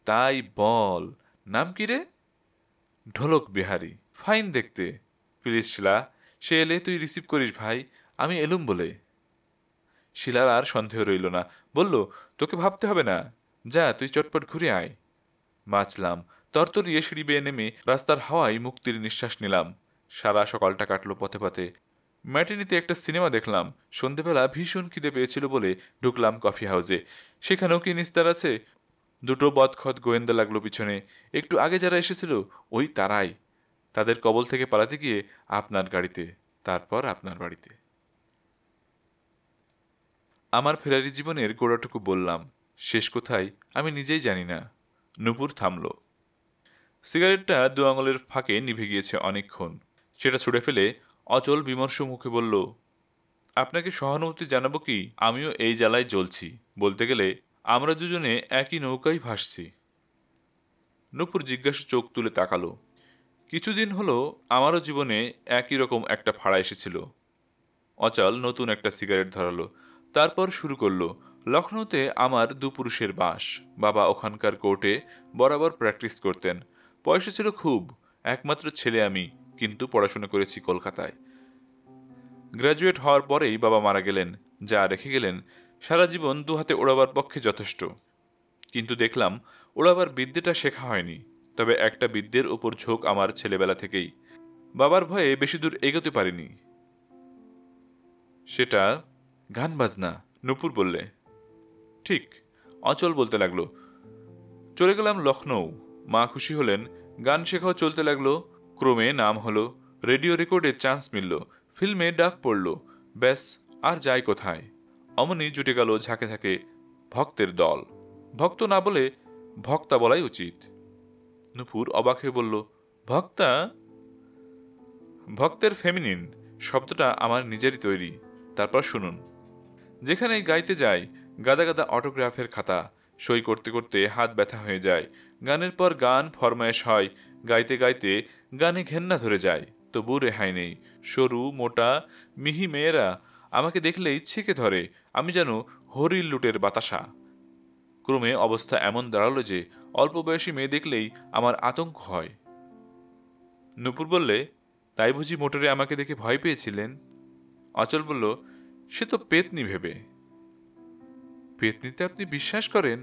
তাই, বল, নাম কি রে? ঢোলক বিহারি, ফাইন দেখতে। প্লিজ শিলা, সে এলে তুই রিসিভ করিস ভাই, আমি এলুম বলে। শিলার আর সন্দেহ রইল না। বলল, তোকে ভাবতে হবে না, যা তুই চটপট ঘুরে আয়। বাঁচলাম। তরতরিয়ে সিঁড়ি বেয়ে নেমে রাস্তার হাওয়ায় মুক্তির নিঃশ্বাস নিলাম। সারা সকালটা কাটলো পথে পথে। ম্যাটিনিতে একটা সিনেমা দেখলাম। সন্ধেবেলা ভীষণ খিদে পেয়েছিল বলে ঢুকলাম কফি হাউসে। সেখানেও কি নিস্তার আছে? দুটো বদখত গোয়েন্দা লাগলো পিছনে। একটু আগে যারা এসেছিল ওই তারাই। তাদের কবল থেকে পালাতে গিয়ে আপনার গাড়িতে, তারপর আপনার বাড়িতে। আমার ফেরারি জীবনের গোড়াটুকু বললাম। শেষ কোথায় আমি নিজেই জানি না। নূপুর থামল। সিগারেটটা 2 আঙুলের ফাঁকে নিভে গিয়েছে অনেকক্ষণ। সেটা ছুঁড়ে ফেলে অচল বিমর্ষ মুখে বলল, আপনাকে সহানুভূতি জানাবো কি, আমিও এই জ্বালায় জ্বলছি। বলতে গেলে আমরা দুজনে একই নৌকায় ভাসছি। নূপুর জিজ্ঞাসা চোখ তুলে তাকালো। কিছুদিন হলো আমারও জীবনে একই রকম একটা ফাড়া এসেছিল। অচল নতুন একটা সিগারেট ধরালো। তারপর শুরু করলো, লখনৌতে আমার দুপুরুষের বাস। বাবা ওখানকার কোর্টে বরাবর প্র্যাকটিস করতেন। পয়সা ছিল খুব, একমাত্র ছেলে আমি, কিন্তু পড়াশোনা করেছি কলকাতায়। গ্র্যাজুয়েট হওয়ার পরেই বাবা মারা গেলেন, যা রেখে গেলেন সারা জীবন দুহাতে ওড়াবার পক্ষে যথেষ্ট। কিন্তু দেখলাম ওড়াবার বিদ্যেটা শেখা হয়নি। তবে একটা বিদ্যের উপর ঝোঁক আমার ছেলেবেলা থেকেই। বাবার ভয়ে বেশি দূর এগোতে পারিনি। সেটা গান বাজনা, নূপুর বললে। ঠিক, অচল বলতে লাগলো। চলে গেলাম লখনৌ। মা খুশি হলেন, গান শেখাও চলতে লাগলো। ক্রমে নাম হলো, রেডিও রেকর্ডে চান্স মিলল, ফিল্মে ডাক পড়ল। ব্যাস, আর যাই কোথায়। অমনি জুটে গেল ঝাঁকে ঝাঁকে ভক্তের দল। ভক্ত না বলে ভক্তা বলাই উচিত। নূপুর অবাক হয়ে বলল, ভক্তা? ভক্তের ফেমিনিন শব্দটা আমার নিজেরই তৈরি। তারপর শুনুন। যেখানেই গাইতে যাই, গাদা গাদা অটোগ্রাফের খাতা, সই করতে করতে হাত ব্যথা হয়ে যায়। গানের পর গান ফরমায়েশ হয়, গাইতে গাইতে গানে ঘেন্না ধরে যায়, তবু রেহাই নেই। সরু মোটা মিহি মেয়েরা আমাকে দেখলেই ছিকে ধরে, আমি যেন হরির লুটের বাতাসা। ক্রমে অবস্থা এমন দাঁড়ালো যে অল্প বয়সী মেয়ে দেখলেই আমার আতঙ্ক হয়। নূপুর বললে, তাই বুঝি মোটরে আমাকে দেখে ভয় পেয়েছিলেন? অচল বলল, সে তো পেতনি ভেবে। পেতনিতে আপনি বিশ্বাস করেন?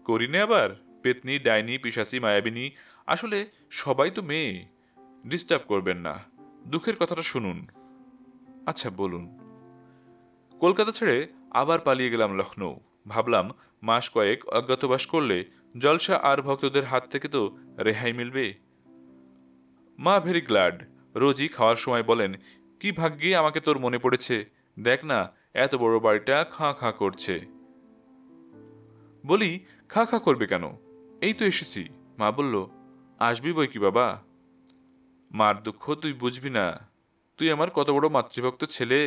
করি না আবার। পেতনি, ডাইনি, পিশাচি, মায়াবিনী, আসলে সবাই তো মেয়ে। ডিস্টার্ব করবেন না, দুঃখের কথাটা শুনুন। আচ্ছা বলুন। কলকাতা ছেড়ে আবার পালিয়ে গেলাম লখনৌ। ভাবলাম মাস কয়েক অজ্ঞাতবাস করলে জলসা আর ভক্তদের হাত থেকে তো রেহাই মিলবে। মা ভেরি গ্ল্যাড। রোজই খাওয়ার সময় বলেন, কি ভাগ্যে আমাকে তোর মনে পড়েছে, দেখ না এত বড় বাড়িটা খাঁ খাঁ করছে। বলি, খাঁ খাঁ করবে কেন, এই তো এসেছি। মা বলল, আসবি বই কি বাবা। মার দুঃখ তুই বুঝবি না, তুই আমার কত বড় মাতৃভক্ত ছেলে।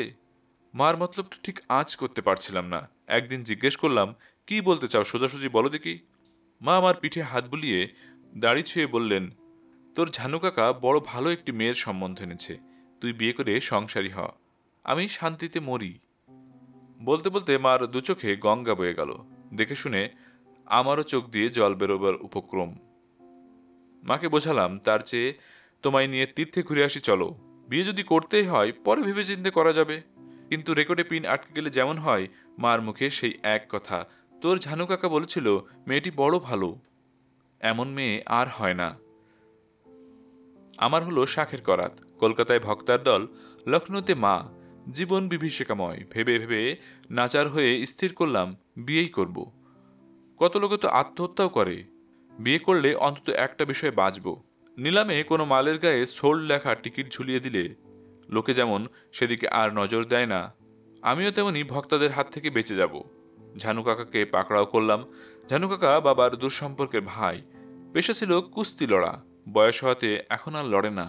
মার মতলবটা ঠিক আঁচ করতে পারছিলাম না। একদিন জিজ্ঞেস করলাম, কি বলতে চাও সোজাসুজি বলো দেখি। মা আমার পিঠে হাত বুলিয়ে দাড়ি ছুঁয়ে বললেন, তোর ঝানু কাকা বড় ভালো একটি মেয়ের সম্বন্ধ এনেছে, তুই বিয়ে করে সংসারী হ, আমি শান্তিতে মরি। বলতে বলতে মার দু চোখে গঙ্গা বয়ে গেল। দেখে শুনে আমারও চোখ দিয়ে জল বেরোবার উপক্রম। মাকে বোঝালাম, তার চেয়ে তোমায় নিয়ে তীর্থে ঘুরে আসি চলো। বিয়ে যদি করতেই হয় পরে ভেবে চিন্তে করা যাবে। কিন্তু রেকর্ডে পিন আটকে গেলে যেমন হয়, মার মুখে সেই এক কথা, তোর ঝানু কাকা বলেছিল মেয়েটি বড় ভালো, এমন মেয়ে আর হয় না। আমার হলো শাখের করাত। কলকাতায় ভক্তার দল, লখনৌতে মা। জীবন বিভীষিকাময়। ভেবে ভেবে নাচার হয়ে স্থির করলাম বিয়েই করব। কত লোকে তো আত্মহত্যাও করে। বিয়ে করলে অন্তত একটা বিষয়ে বাঁচব। নিলামে কোনো মালের গায়ে সোল্ড লেখা টিকিট ঝুলিয়ে দিলে লোকে যেমন সেদিকে আর নজর দেয় না, আমিও তেমনি ভক্তাদের হাত থেকে বেঁচে যাব। ঝানু কাকাকে পাকড়াও করলাম। ঝানু কাকা বাবার দূরসম্পর্কের ভাই। পেশা ছিল কুস্তি লড়া। বয়স হওয়াতে এখন আর লড়ে না,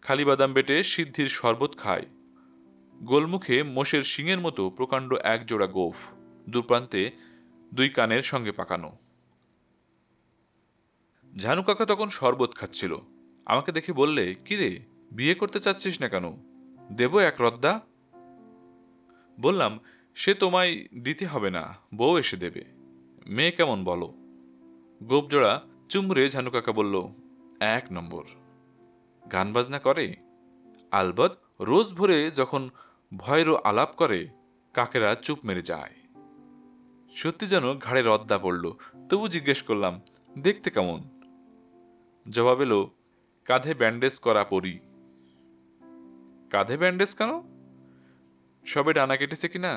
খালি বাদাম বেটে সিদ্ধির শরবত খায়। গোলমুখে মোষের শিঙের মতো প্রকাণ্ড এক জোড়া গোঁফ, দুপ্রান্তে দুই কানের সঙ্গে পাকানো। ঝানু কাকা তখন শরবত খাচ্ছিল। আমাকে দেখে বললে, কিরে বিয়ে করতে চাচ্ছিস না কেন, দেব এক রদ্দা। বললাম, সে তোমায় দিতে হবে না, বউ এসে দেবে। মেয়ে কেমন বলো। গোপজোড়া চুমড়ে ঝানু কাকা বলল, এক নম্বর। গান বাজনা করে? আলবৎ, রোজ ভোরে যখন ভয়েরও আলাপ করে কাকেরা চুপ মেরে যায়। সত্যি যেন ঘাড়ে রদ্দা পড়ল। তবু জিজ্ঞেস করলাম, দেখতে কেমন? জবাব এলো, কাঁধে ব্যান্ডেজ করা পরি। কাঁধে ব্যান্ডেজ কেন? সবে ডানা কেটেছে কিনা?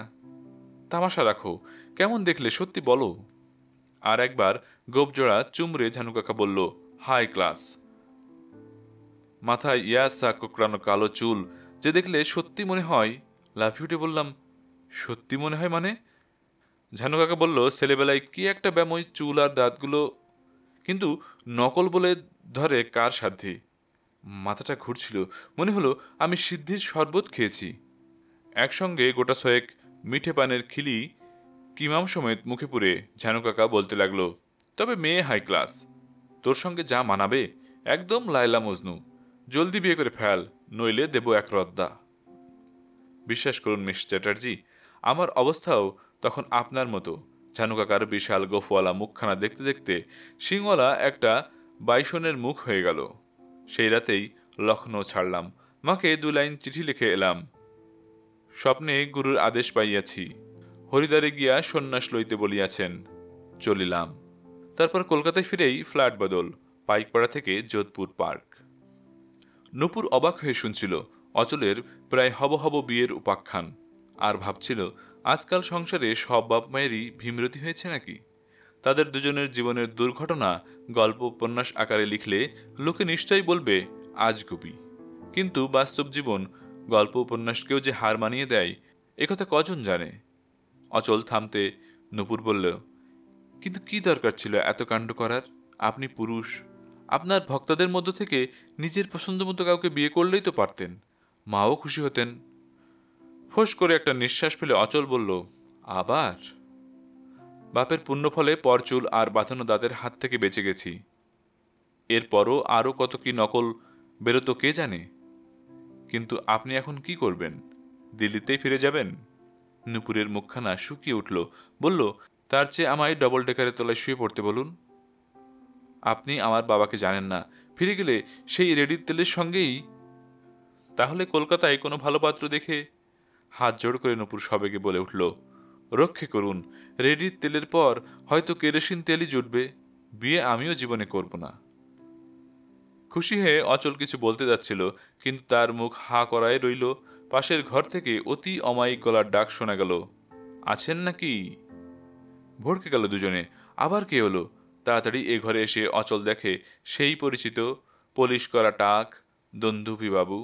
তামাশা রাখো, কেমন দেখলে সত্যি বলো। আর একবার গোপজোড়া চুমড়ে ঝানু কাকা বলল, হাই ক্লাস। মাথায় ইয়াসা কোকড়ানো কালো চুল, যে দেখলে সত্যি মনে হয়। লাফ উঠে বললাম, সত্যি মনে হয় মানে? ঝানু কাকা বলল, ছেলেবেলায় কি একটা ব্যামোই চুল আর দাঁতগুলো, কিন্তু নকল বলে ধরে কার সাধ্যে। মাথাটা ঘুরছিল, মনে হলো আমি সিদ্ধির শরবত খেয়েছি। একসঙ্গে গোটা ছয়েক মিঠে পানের খিলি কিমাম সমেত মুখে পুরে ঝানু কাকা বলতে লাগলো, তবে মেয়ে হাই ক্লাস, তোর সঙ্গে যা মানাবে, একদম লায়লা মজনু। জলদি বিয়ে করে ফেল, নইলে দেব এক রদ্দা। বিশ্বাস করুন মিস চ্যাটার্জি, আমার অবস্থাও তখন আপনার মতো। ঝানুকাকার বিশাল গোফওয়ালা মুখখানা দেখতে দেখতে সিংওয়ালা একটা বাইসনের মুখ হয়ে গেল। সেই রাতেই লখনৌ ছাড়লাম। মাকে 2 লাইন চিঠি লিখে এলাম। স্বপ্নে গুরুর আদেশ পাইয়াছি, হরিদ্বারে গিয়া সন্ন্যাস লইতে বলিয়াছেন। চলিলাম। তারপর কলকাতায় ফিরেই ফ্ল্যাট বদল, পাইকপাড়া থেকে যোধপুর পার্ক। নূপুর অবাক হয়ে শুনছিল অচলের প্রায় হব হব বিয়ের উপাখ্যান, আর ভাবছিল আজকাল সংসারে সব বাপ মায়েরই ভীমরতি হয়েছে নাকি। তাদের দুজনের জীবনের দুর্ঘটনা গল্প উপন্যাস আকারে লিখলে লোকে নিশ্চয়ই বলবে আজগুবি। কিন্তু বাস্তব জীবন গল্প উপন্যাসকেও যে হার মানিয়ে দেয়, একথা কজন জানে। অচল থামতে নূপুর বলল, কিন্তু কি দরকার ছিল এত কাণ্ড করার? আপনি পুরুষ, আপনার ভক্তদের মধ্য থেকে নিজের পছন্দ মতো কাউকে বিয়ে করলেই তো পারতেন, মাও খুশি হতেন। ফোঁস করে একটা নিঃশ্বাস ফেলে অচল বলল, আবার? বাপের পুণ্যফলে পরচুল আর বাঁধানো দাঁতের হাত থেকে বেঁচে গেছি। এরপরও আরও কত কি নকল বেরোতো কে জানে। কিন্তু আপনি এখন কি করবেন? দিল্লিতেই ফিরে যাবেন? নূপুরের মুখখানা শুকিয়ে উঠল। বলল, তার চেয়ে আমায় ডবল ডেকারের তলায় শুয়ে পড়তে বলুন। আপনি আমার বাবাকে জানেন না, ফিরে গেলে সেই রেডির তেলের সঙ্গেই। তাহলে কলকাতায় কোনো ভালো পাত্র দেখে। হাত জোড় করে নূপুর সবেগে বলে উঠল, রক্ষে করুন, রেডির তেলের পর হয়তো কেরোসিন তেলই জুটবে। বিয়ে আমিও জীবনে করব না। খুশি হয়ে অচল কিছু বলতে যাচ্ছিল, কিন্তু তার মুখ হা করায় রইল। পাশের ঘর থেকে অতি অমায়িক গলার ডাক শোনা গেল, আছেন নাকি? ভড়কে গেল দুজনে। আবার কে হলো? তাড়াতাড়ি এ ঘরে এসে অচল দেখে সেই পরিচিত পলিশ করা টাক, দন্দুভিবাবু।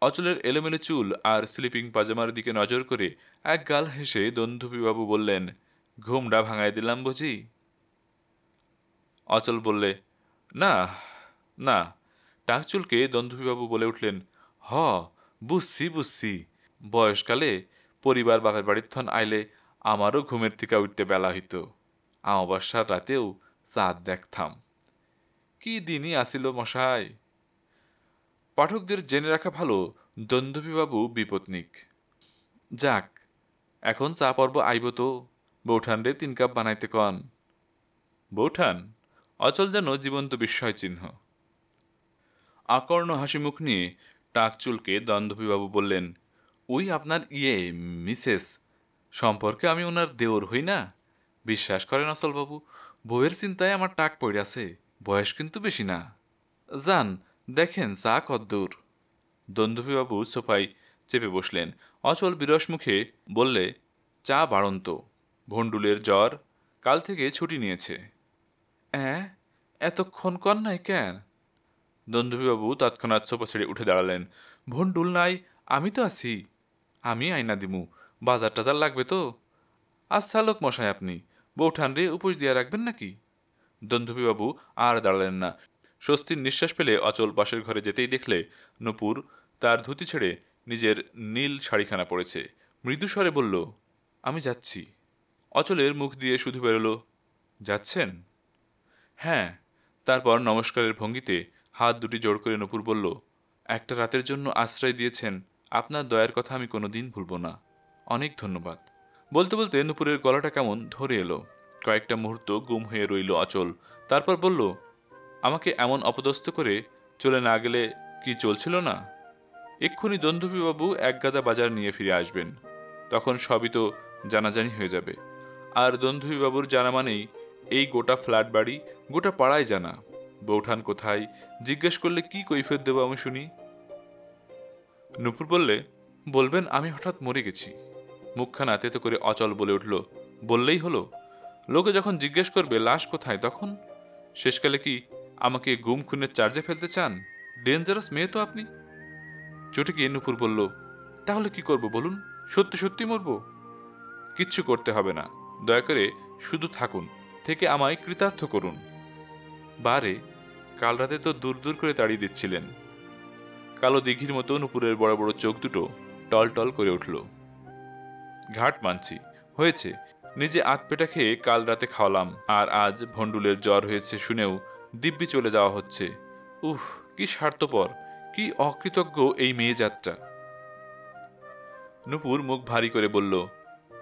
অচলের এলোমেলো চুল আর স্লিপিং পাজামার দিকে নজর করে এক গাল হেসে দন্দুভিবাবু বললেন, ঘুমটা ভাঙাই দিলাম বুঝি? অচল বললে, না না। টাকচুলকে দন্দুভিবাবু বলে উঠলেন, হ, বুঝছি বুঝছি। বয়সকালে পরিবার বাপের বাড়ির থন আইলে আমারও ঘুমের থেকে উঠতে বেলা হইত। অমাবস্যার রাতেও চাঁদ দেখতাম। কি দিনই আসিল মশাই। পাঠকদের জেনে রাখা ভালো, দন্দুভিবাবু বিপত্নিক। যাক, এখন চা পর্ব আইব তো। বৌঠান রে 3 কাপ বানাইতে কন। বৌঠান? অচল যেন জীবন্ত বিস্ময় চিহ্ন। আকর্ণ হাসি মুখ নিয়ে টাকচুলকে দন্দুভিবাবু বললেন, ওই আপনার মিসেস সম্পর্কে আমি ওনার দেওর হই না? বিশ্বাস করেন অচলবাবু, বউয়ের চিন্তায় আমার টাক পড়ে, বয়স কিন্তু বেশি না। যান, দেখেন চা কদ্দূর। দন্দুভিবাবু সোফায় চেপে বসলেন। অচল বিরস মুখে বললে, চা বাড়ন্ত। ভণ্ডুলের জ্বর, কাল থেকে ছুটি নিয়েছে। এতক্ষণ কন নাই কেন? দন্দুভিবাবু তৎক্ষণাৎ সোফা ছেড়ে উঠে দাঁড়ালেন। ভণ্ডুল নাই, আমি তো আছি। আমি আইনা দিমু, বাজার টাজার লাগবে তো। আচ্ছা লোক মশাই আপনি, বৌঠান রে উপোস দিয়া রাখবেন নাকি? দন্দুভিবাবু আর দাঁড়ালেন না। স্বস্তির নিঃশ্বাস ফেলে অচল পাশের ঘরে যেতেই দেখলে নূপুর তার ধুতি ছেড়ে নিজের নীল শাড়িখানা পরেছে। মৃদু স্বরে বলল, আমি যাচ্ছি। অচলের মুখ দিয়ে শুধু বেরোলো, যাচ্ছেন? হ্যাঁ। তারপর নমস্কারের ভঙ্গিতে হাত দুটি জোড় করে নূপুর বলল, একটা রাতের জন্য আশ্রয় দিয়েছেন, আপনার দয়ার কথা আমি কোনোদিন ভুলব না। অনেক ধন্যবাদ। বলতে বলতে নূপুরের গলাটা কেমন ধরে এলো। কয়েকটা মুহূর্ত গুম হয়ে রইল অচল। তারপর বলল, আমাকে এমন অপদস্থ করে চলে না গেলে কি চলছিল না? এক্ষুনি দন্দুভিবাবু এক গাদা বাজার নিয়ে ফিরে আসবেন, তখন সবই তো জানাজানি হয়ে যাবে। আর দন্দুভিবাবুর জানা মানেই এই গোটা ফ্ল্যাট বাড়ি, গোটা পাড়ায় জানা। বৌঠান কোথায় জিজ্ঞেস করলে কি কৈফিয়ত দেব আমি শুনি? নূপুর বললে, বলবেন আমি হঠাৎ মরে গেছি। মুখখানা তেতো করে অচল বলে উঠল, বললেই হলো? লোকে যখন জিজ্ঞেস করবে লাশ কোথায়, তখন? শেষকালে কি আমাকে গুম খুনের চার্জে ফেলতে চান? ডেঞ্জারাস মেয়ে তো আপনি। চটে গিয়ে নূপুর বলল, তাহলে কি করব বলুন? সত্যি সত্যি মরব? কিচ্ছু করতে হবে না, দয়া করে শুধু থাকুন, থেকে আমায় কৃতার্থ করুন। বারে, কাল রাতে তো দূর দূর করে তাড়িয়ে দিচ্ছিলেন। কালো দিঘির মতো নূপুরের বড় বড় চোখ দুটো টল টল করে উঠল। ঘাট মানছি, হয়েছে। নিজে আতপেটা খেয়ে কাল রাতে খাওয়ালাম, আর আজ ভণ্ডুলের জ্বর হয়েছে শুনেও দিব্যি চলে যাওয়া হচ্ছে। উফ, কি স্বার্থপর, কি অকৃতজ্ঞ এই মেয়ে যাত্রা। নূপুর মুখ ভারী করে বলল,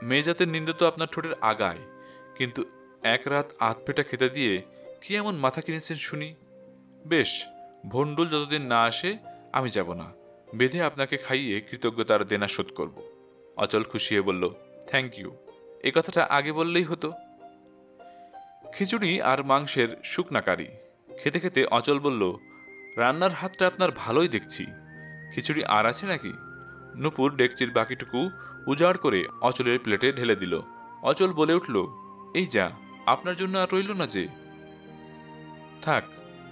মেয়ে জাতের নিন্দে তো আপনার ঠোঁটের আগায়, কিন্তু এক রাত আধপেটা খেতে দিয়ে কি এমন মাথা কিনেছেন শুনি? বেশ, ভণ্ডুল যতদিন না আসে আমি যাব না, বেঁধে আপনাকে খাইয়ে কৃতজ্ঞতার দেনা শোধ করব। অচল খুশি হয়ে বলল, থ্যাংক ইউ, এ কথাটা আগে বললেই হতো। খিচুড়ি আর মাংসের শুকনা কারি খেতে খেতে অচল বলল, রান্নার হাতটা আপনার ভালোই দেখছি। খিচুড়ি আর আছে নাকি? নূপুর ডেকচির বাকিটুকু উজাড় করে অচলের প্লেটে ঢেলে দিল। অচল বলে উঠল, এই যা, আপনার জন্য আর রইল না যে। থাক,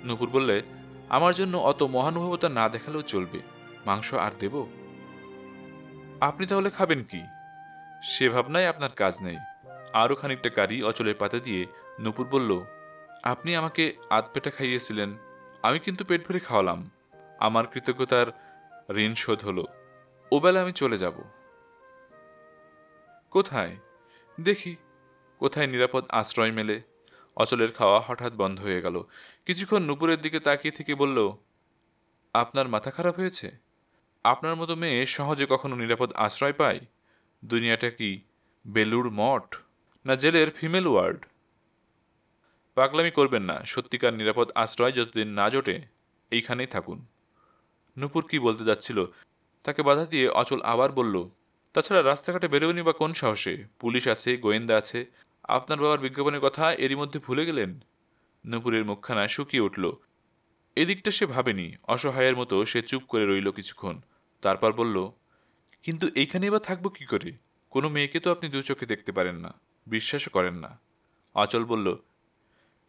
নূপুর বললে, আমার জন্য অত মহানুভবতা না দেখালেও চলবে, মাংস আর দেব? আপনি তাহলে খাবেন কি? সে ভাবনায় আপনার কাজ নেই। আরও খানিকটা কারি অচলের পাতে দিয়ে নূপুর বলল, আপনি আমাকে আধপেটা খাইয়েছিলেন, আমি কিন্তু পেট ভরে খাওয়ালাম, আমার কৃতজ্ঞতার ঋণ শোধ হলো। ওবেলা আমি চলে যাব। কোথায়? দেখি কোথায় নিরাপদ আশ্রয় মেলে। অচলের খাওয়া হঠাৎ বন্ধ হয়ে গেল। কিছুক্ষণ নূপুরের দিকে তাকিয়ে থেকে বলল, আপনার মাথা খারাপ হয়েছে? আপনার মতো মেয়ে সহজে কখনো নিরাপদ আশ্রয় পায়? দুনিয়াটা কি বেলুড় মঠ, না জেলের ফিমেল ওয়ার্ড? পাগলামি করবেন না, সত্যিকার নিরাপদ আশ্রয় যতদিন না জোটে এইখানেই থাকুন। নূপুর কি বলতে যাচ্ছিল, তাকে বাধা দিয়ে অচল আবার বলল, তাছাড়া রাস্তাঘাটে বেরোবেনি বা কোন সাহসে? পুলিশ আছে, গোয়েন্দা আছে, আপনার বাবার বিজ্ঞাপনের কথা এরই মধ্যে ভুলে গেলেন? নূপুরের মুখখানা শুকিয়ে উঠল। এদিকটা সে ভাবেনি। অসহায়ের মতো সে চুপ করে রইল কিছুক্ষণ, তারপর বলল, কিন্তু এইখানেই বা থাকবো কি করে? কোনো মেয়েকে তো আপনি দু চোখে দেখতে পারেন না, বিশ্বাসও করেন না। অচল বলল,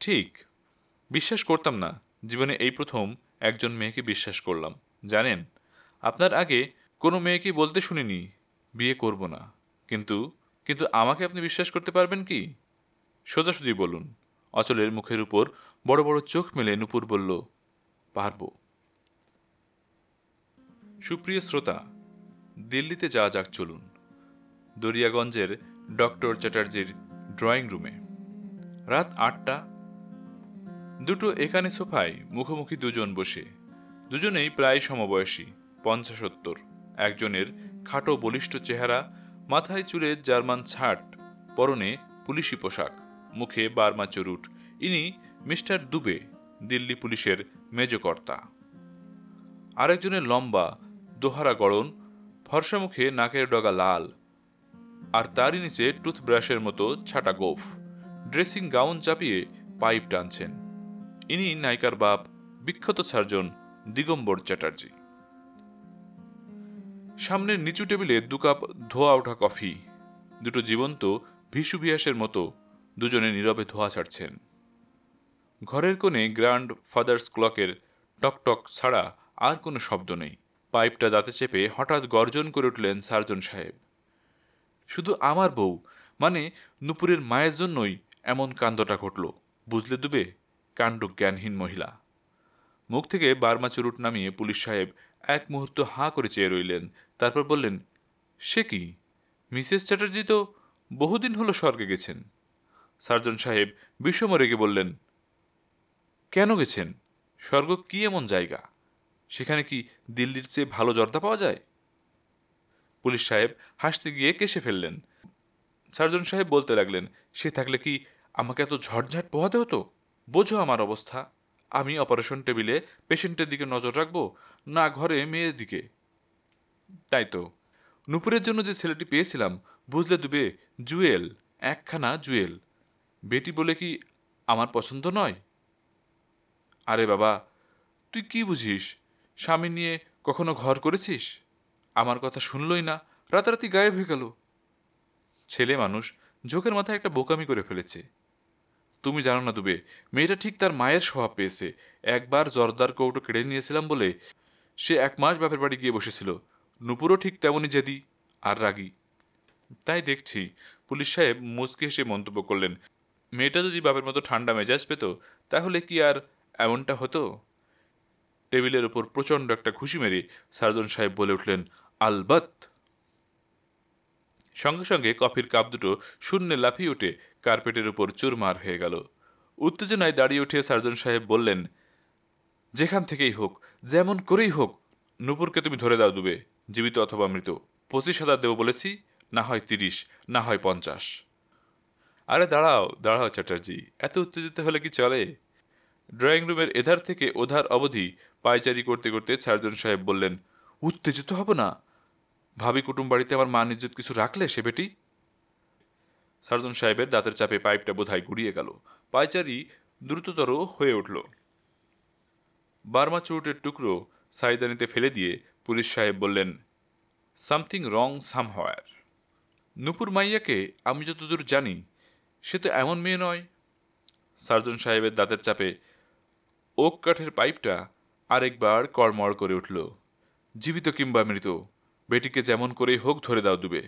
ঠিক, বিশ্বাস করতাম না, জীবনে এই প্রথম একজন মেয়েকে বিশ্বাস করলাম। জানেন, আপনার আগে কোনো মেয়েকে বলতে শুনিনি বিয়ে করব না। কিন্তু কিন্তু আমাকে আপনি বিশ্বাস করতে পারবেন কি? সোজাসুজি বলুন। অচলের মুখের উপর বড় বড় চোখ মেলে নূপুর বলল, পারব। সুপ্রিয় শ্রোতা, দিল্লিতে যাওয়া যাক, চলুন। দরিয়াগঞ্জের ডক্টর চ্যাটার্জির ড্রয়িং রুমে। রাত 8টা। দুটো এখানে সোফায় মুখোমুখি দুজন বসে, দুজনেই প্রায় সমবয়সী, 50-70। একজনের খাটো বলিষ্ঠ চেহারা, মাথায় চুলে জার্মান ছাট, পরনে পুলিশি পোশাক, মুখে বার্মা চরুট। ইনি মিস্টার দুবে, দিল্লি পুলিশের মেজকর্তা। আরেকজনের লম্বা দোহারা গড়ন, ফর্সা মুখে নাকের ডগা লাল, আর তারই নিচে টুথব্রাশের মতো ছাটা গোফ। ড্রেসিং গাউন চাপিয়ে পাইপ টানছেন। ইনি নায়িকার বাপ, বিখ্যাত সার্জন দিগম্বর চ্যাটার্জি। সামনের নিচু টেবিলে 2 কাপ ধোয়া ওঠা কফি। দুটো জীবন্ত ভিসুভিয়াসের মতো দুজনে নীরবে ধোয়া ছাড়ছেন। ঘরের কোণে গ্র্যান্ড ফাদার্স ক্লকের টকটক ছাড়া আর কোনো শব্দ নেই। পাইপটা দাঁতে চেপে হঠাৎ গর্জন করে উঠলেন সার্জন সাহেব, শুধু আমার বউ, মানে নূপুরের মায়ের জন্যই এমন কাণ্ডটা ঘটল, বুঝলে দুবে? কাণ্ড জ্ঞানহীন মহিলা। মুখ থেকে বার্মা চুরুট নামিয়ে পুলিশ সাহেব এক মুহূর্ত হাঁ করে চেয়ে রইলেন, তারপর বললেন, সে কি, মিসেস চ্যাটার্জি তো বহুদিন হলো স্বর্গে গেছেন। সার্জন সাহেব বিষম রেগে বললেন, কেন গেছেন? স্বর্গ কি এমন জায়গা? সেখানে কি দিল্লির চেয়ে ভালো জর্দা পাওয়া যায়? পুলিশ সাহেব হাসতে গিয়ে কেসে ফেললেন। সার্জন সাহেব বলতে লাগলেন, সে থাকলে কি আমাকে এত ঝটঝাট পোহাতে হতো? বোঝো আমার অবস্থা। আমি অপারেশন টেবিলে পেশেন্টের দিকে নজর রাখবো, না ঘরে মেয়ের দিকে? তাই তো, নূপুরের জন্য যে ছেলেটি পেয়েছিলাম, বুঝলে দুবে, জুয়েল, একখানা জুয়েল। বেটি বলে কি আমার পছন্দ নয়? আরে বাবা, তুই কি বুঝিস? স্বামী নিয়ে কখনো ঘর করেছিস? আমার কথা শুনলই না, রাতারাতি গায়েব হয়ে গেল। ছেলে মানুষ, ঝোঁকের মাথায় একটা বোকামি করে ফেলেছে। তুমি জানো না দুবে, মেয়েটা ঠিক তার মায়ের স্বভাব পেয়েছে। একবার জর্দার কৌটো কেড়ে নিয়েছিলাম বলে সে 1 মাস বাপের বাড়ি গিয়ে বসেছিল। নূপুরও ঠিক তেমনই জেদি আর রাগী। তাই দেখছি। পুলিশ সাহেব মুচকি হেসে মন্তব্য করলেন, মেয়েটা যদি বাপের মতো ঠান্ডা মেজাজ পেত, তাহলে কি আর এমনটা হতো? টেবিলের উপর প্রচণ্ড একটা ঘুষি মেরে সার্জন সাহেব বলে উঠলেন, আলবাত। সঙ্গে সঙ্গে কফির কাপ দুটো শূন্যে লাফিয়ে উঠে কার্পেটের উপর চুরমার হয়ে গেল। উত্তেজনায় দাঁড়িয়ে উঠে সার্জন সাহেব বললেন, যেখান থেকেই হোক, যেমন করেই হোক, নূপুরকে তুমি ধরে দাও দুবে, জীবিত অথবা মৃত। 25,000 দেবো বলেছি, না হয় 30, না হয় 50। আরে দাঁড়াও দাঁড়াও চ্যাটার্জি, এত উত্তেজিত হলে কি চলে? ড্রয়িং রুমের এধার থেকে ওধার অবধি পায়চারি করতে করতে সার্জন সাহেব বললেন, উত্তেজিত হব না? ভাবি কুটুম বাড়িতে আমার মান ইজ্জত কিছু রাখলে সে বেটি? সার্জন সাহেবের দাঁতের চাপে পাইপটা বোধহয় গুড়িয়ে গেল। পায়চারি দ্রুততর হয়ে উঠল। বার্মা চুরুটের টুকরো সাইদানিতে ফেলে দিয়ে পুলিশ সাহেব বললেন, সামথিং রং সামহাওয়ার। নূপুর মাইয়াকে আমি যতদূর জানি সে তো এমন মেয়ে নয়। সার্জন সাহেবের দাঁতের চাপে ওক কাঠের পাইপটা আরেকবার কড়মড় করে উঠল। জীবিত কিংবা মৃত, বেটিকে যেমন করেই হোক ধরে দাও দুবে।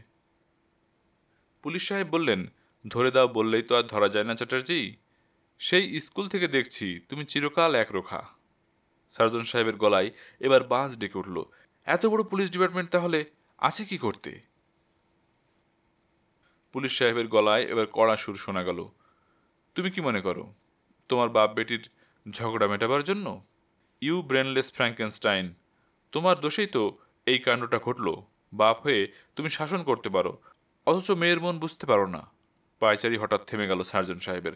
পুলিশ সাহেব বললেন, ধরে দাও বললেই তো আর ধরা যায় না চ্যাটার্জি। সেই স্কুল থেকে দেখছি তুমি চিরকাল একরোখা। সার্জন সাহেবের গলায় এবার বাঁশ ডেকে উঠল। এত বড় পুলিশ ডিপার্টমেন্ট তাহলে আছে কি করতে? পুলিশ সাহেবের গলায় এবার কড়া সুর শোনা গেল। তুমি কি মনে করো তোমার বাপ বেটির ঝগড়া মেটাবার জন্য? ইউ ব্রেনলেস ফ্র্যাঙ্কেনস্টাইন, তোমার দোষেই তো এই কাণ্ডটা ঘটল। বাপ হয়ে তুমি শাসন করতে পারো, অথচ মেয়ের মন বুঝতে পারো না। পায়চারি হঠাৎ থেমে গেল সার্জন সাহেবের।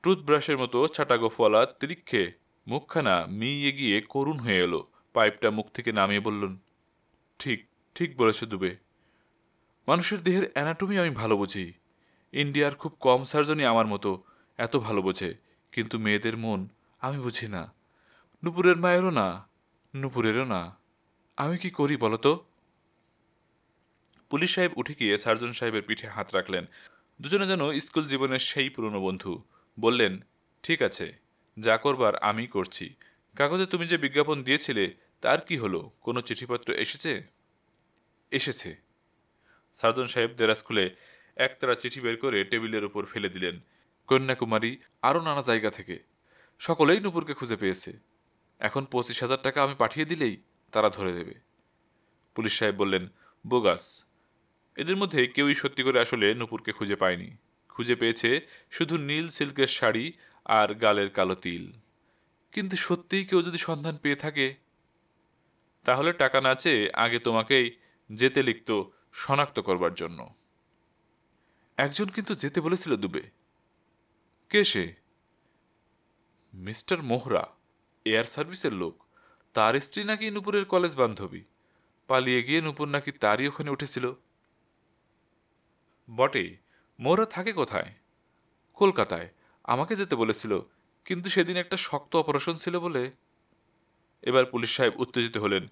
টুথব্রাশের মতো ছাটা গোফওয়ালা ত্রিক্ষে মুখখানা মিইয়ে গিয়ে করুণ হয়ে এলো। পাইপটা মুখ থেকে নামিয়ে বললেন, ঠিক ঠিক বলেছ দুবে। মানুষের দেহের অ্যানাটমি আমি ভালো বুঝি। ইন্ডিয়ার খুব কম সার্জনই আমার মতো এত ভালো বোঝে, কিন্তু মেয়েদের মন আমি বুঝি না। নুপুরের মায়েরও না, নুপুরেরও না। আমি কি করি বলো তো? পুলিশ সাহেব উঠে গিয়ে সার্জন সাহেবের পিঠে হাত রাখলেন। দুজনে যেন স্কুল জীবনের সেই পুরনো বন্ধু। বললেন, ঠিক আছে, যা করবার আমি করছি। কাগজে তুমি যে বিজ্ঞাপন দিয়েছিলে তার কি হলো? কোনো চিঠিপত্র এসেছে? এসেছে। সার্জন সাহেব দেরাজ খুলে একতারা চিঠি বের করে টেবিলের উপর ফেলে দিলেন। কন্যাকুমারী, আরও নানা জায়গা থেকে সকলেই নূপুরকে খুঁজে পেয়েছে। এখন 25,000 টাকা আমি পাঠিয়ে দিলেই তারা ধরে দেবে। পুলিশ সাহেব বললেন, বোগাস। এদের মধ্যে কেউই সত্যি করে আসলে নূপুরকে খুঁজে পায়নি। খুঁজে পেয়েছে শুধু নীল সিল্কের শাড়ি আর গালের কালো তিল। কিন্তু সত্যিই কেউ যদি সন্ধান পেয়ে থাকে, তাহলে টাকা না চেয়ে আগে তোমাকেই যেতে লিখত শনাক্ত করবার জন্য। একজন কিন্তু যেতে বলেছিল দুবে। কে সে? মিস্টার মোহরা, এয়ার সার্ভিসের লোক। তার স্ত্রী নাকি নূপুরের কলেজ বান্ধবী। পালিয়ে গিয়ে নূপুর নাকি তারই ওখানে উঠেছিল। বটে, মোহরা থাকে কোথায়? কলকাতায়। আমাকে যেতে বলেছিল, কিন্তু সেদিন একটা শক্ত অপারেশন ছিল বলে। এবার পুলিশ সাহেব উত্তেজিত হলেন।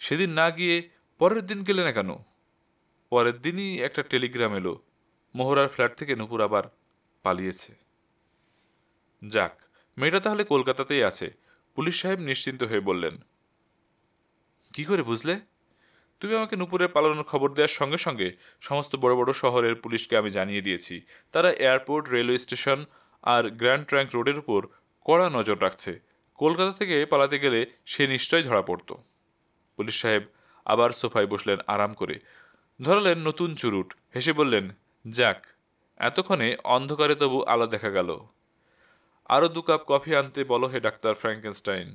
সেদিন না গিয়ে পরের দিন গেলে না কেন? পরের দিনই একটা টেলিগ্রাম এলো, মোহরার ফ্ল্যাট থেকে নূপুর আবার পালিয়েছে। যাক, মেয়েটা তাহলে কলকাতাতেই আছে। পুলিশ সাহেব নিশ্চিন্ত হয়ে বললেন। কি করে বুঝলে? তুমি আমাকে নূপুরের পালানোর খবর দেওয়ার সঙ্গে সঙ্গে সমস্ত বড় বড় শহরের পুলিশকে আমি জানিয়ে দিয়েছি। তারা এয়ারপোর্ট, রেলওয়ে স্টেশন আর গ্র্যান্ড ট্র্যাঙ্ক রোডের উপর কড়া নজর রাখছে। কলকাতা থেকে পালাতে গেলে সে নিশ্চয়ই ধরা পড়ত। পুলিশ সাহেব আবার সোফায় বসলেন আরাম করে, ধরালেন নতুন চুরুট, হেসে বললেন, যাক, এতক্ষণে অন্ধকারে তবু আলো দেখা গেল। আরও 2 কাপ কফি আনতে বলো হে ডাক্তার ফ্র্যাঙ্কেনস্টাইন।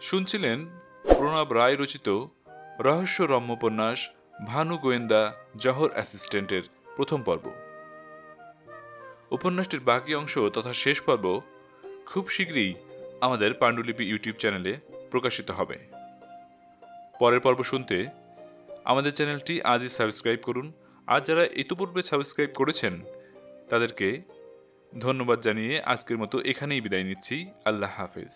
শুনছিলেন প্রণব রায় রচিত রহস্য রম্যোপন্যাস ভানু গোয়েন্দা জহর অ্যাসিস্ট্যান্টের প্রথম পর্ব। উপন্যাসটির বাকি অংশ তথা শেষ পর্ব খুব শীঘ্রই আমাদের পাণ্ডুলিপি ইউটিউব চ্যানেলে প্রকাশিত হবে। পরের পর্ব শুনতে আমাদের চ্যানেলটি আজই সাবস্ক্রাইব করুন। আর যারা ইতিপূর্বে সাবস্ক্রাইব করেছেন তাদেরকে ধন্যবাদ জানিয়ে আজকের মতো এখানেই বিদায় নিচ্ছি। আল্লাহ হাফেজ।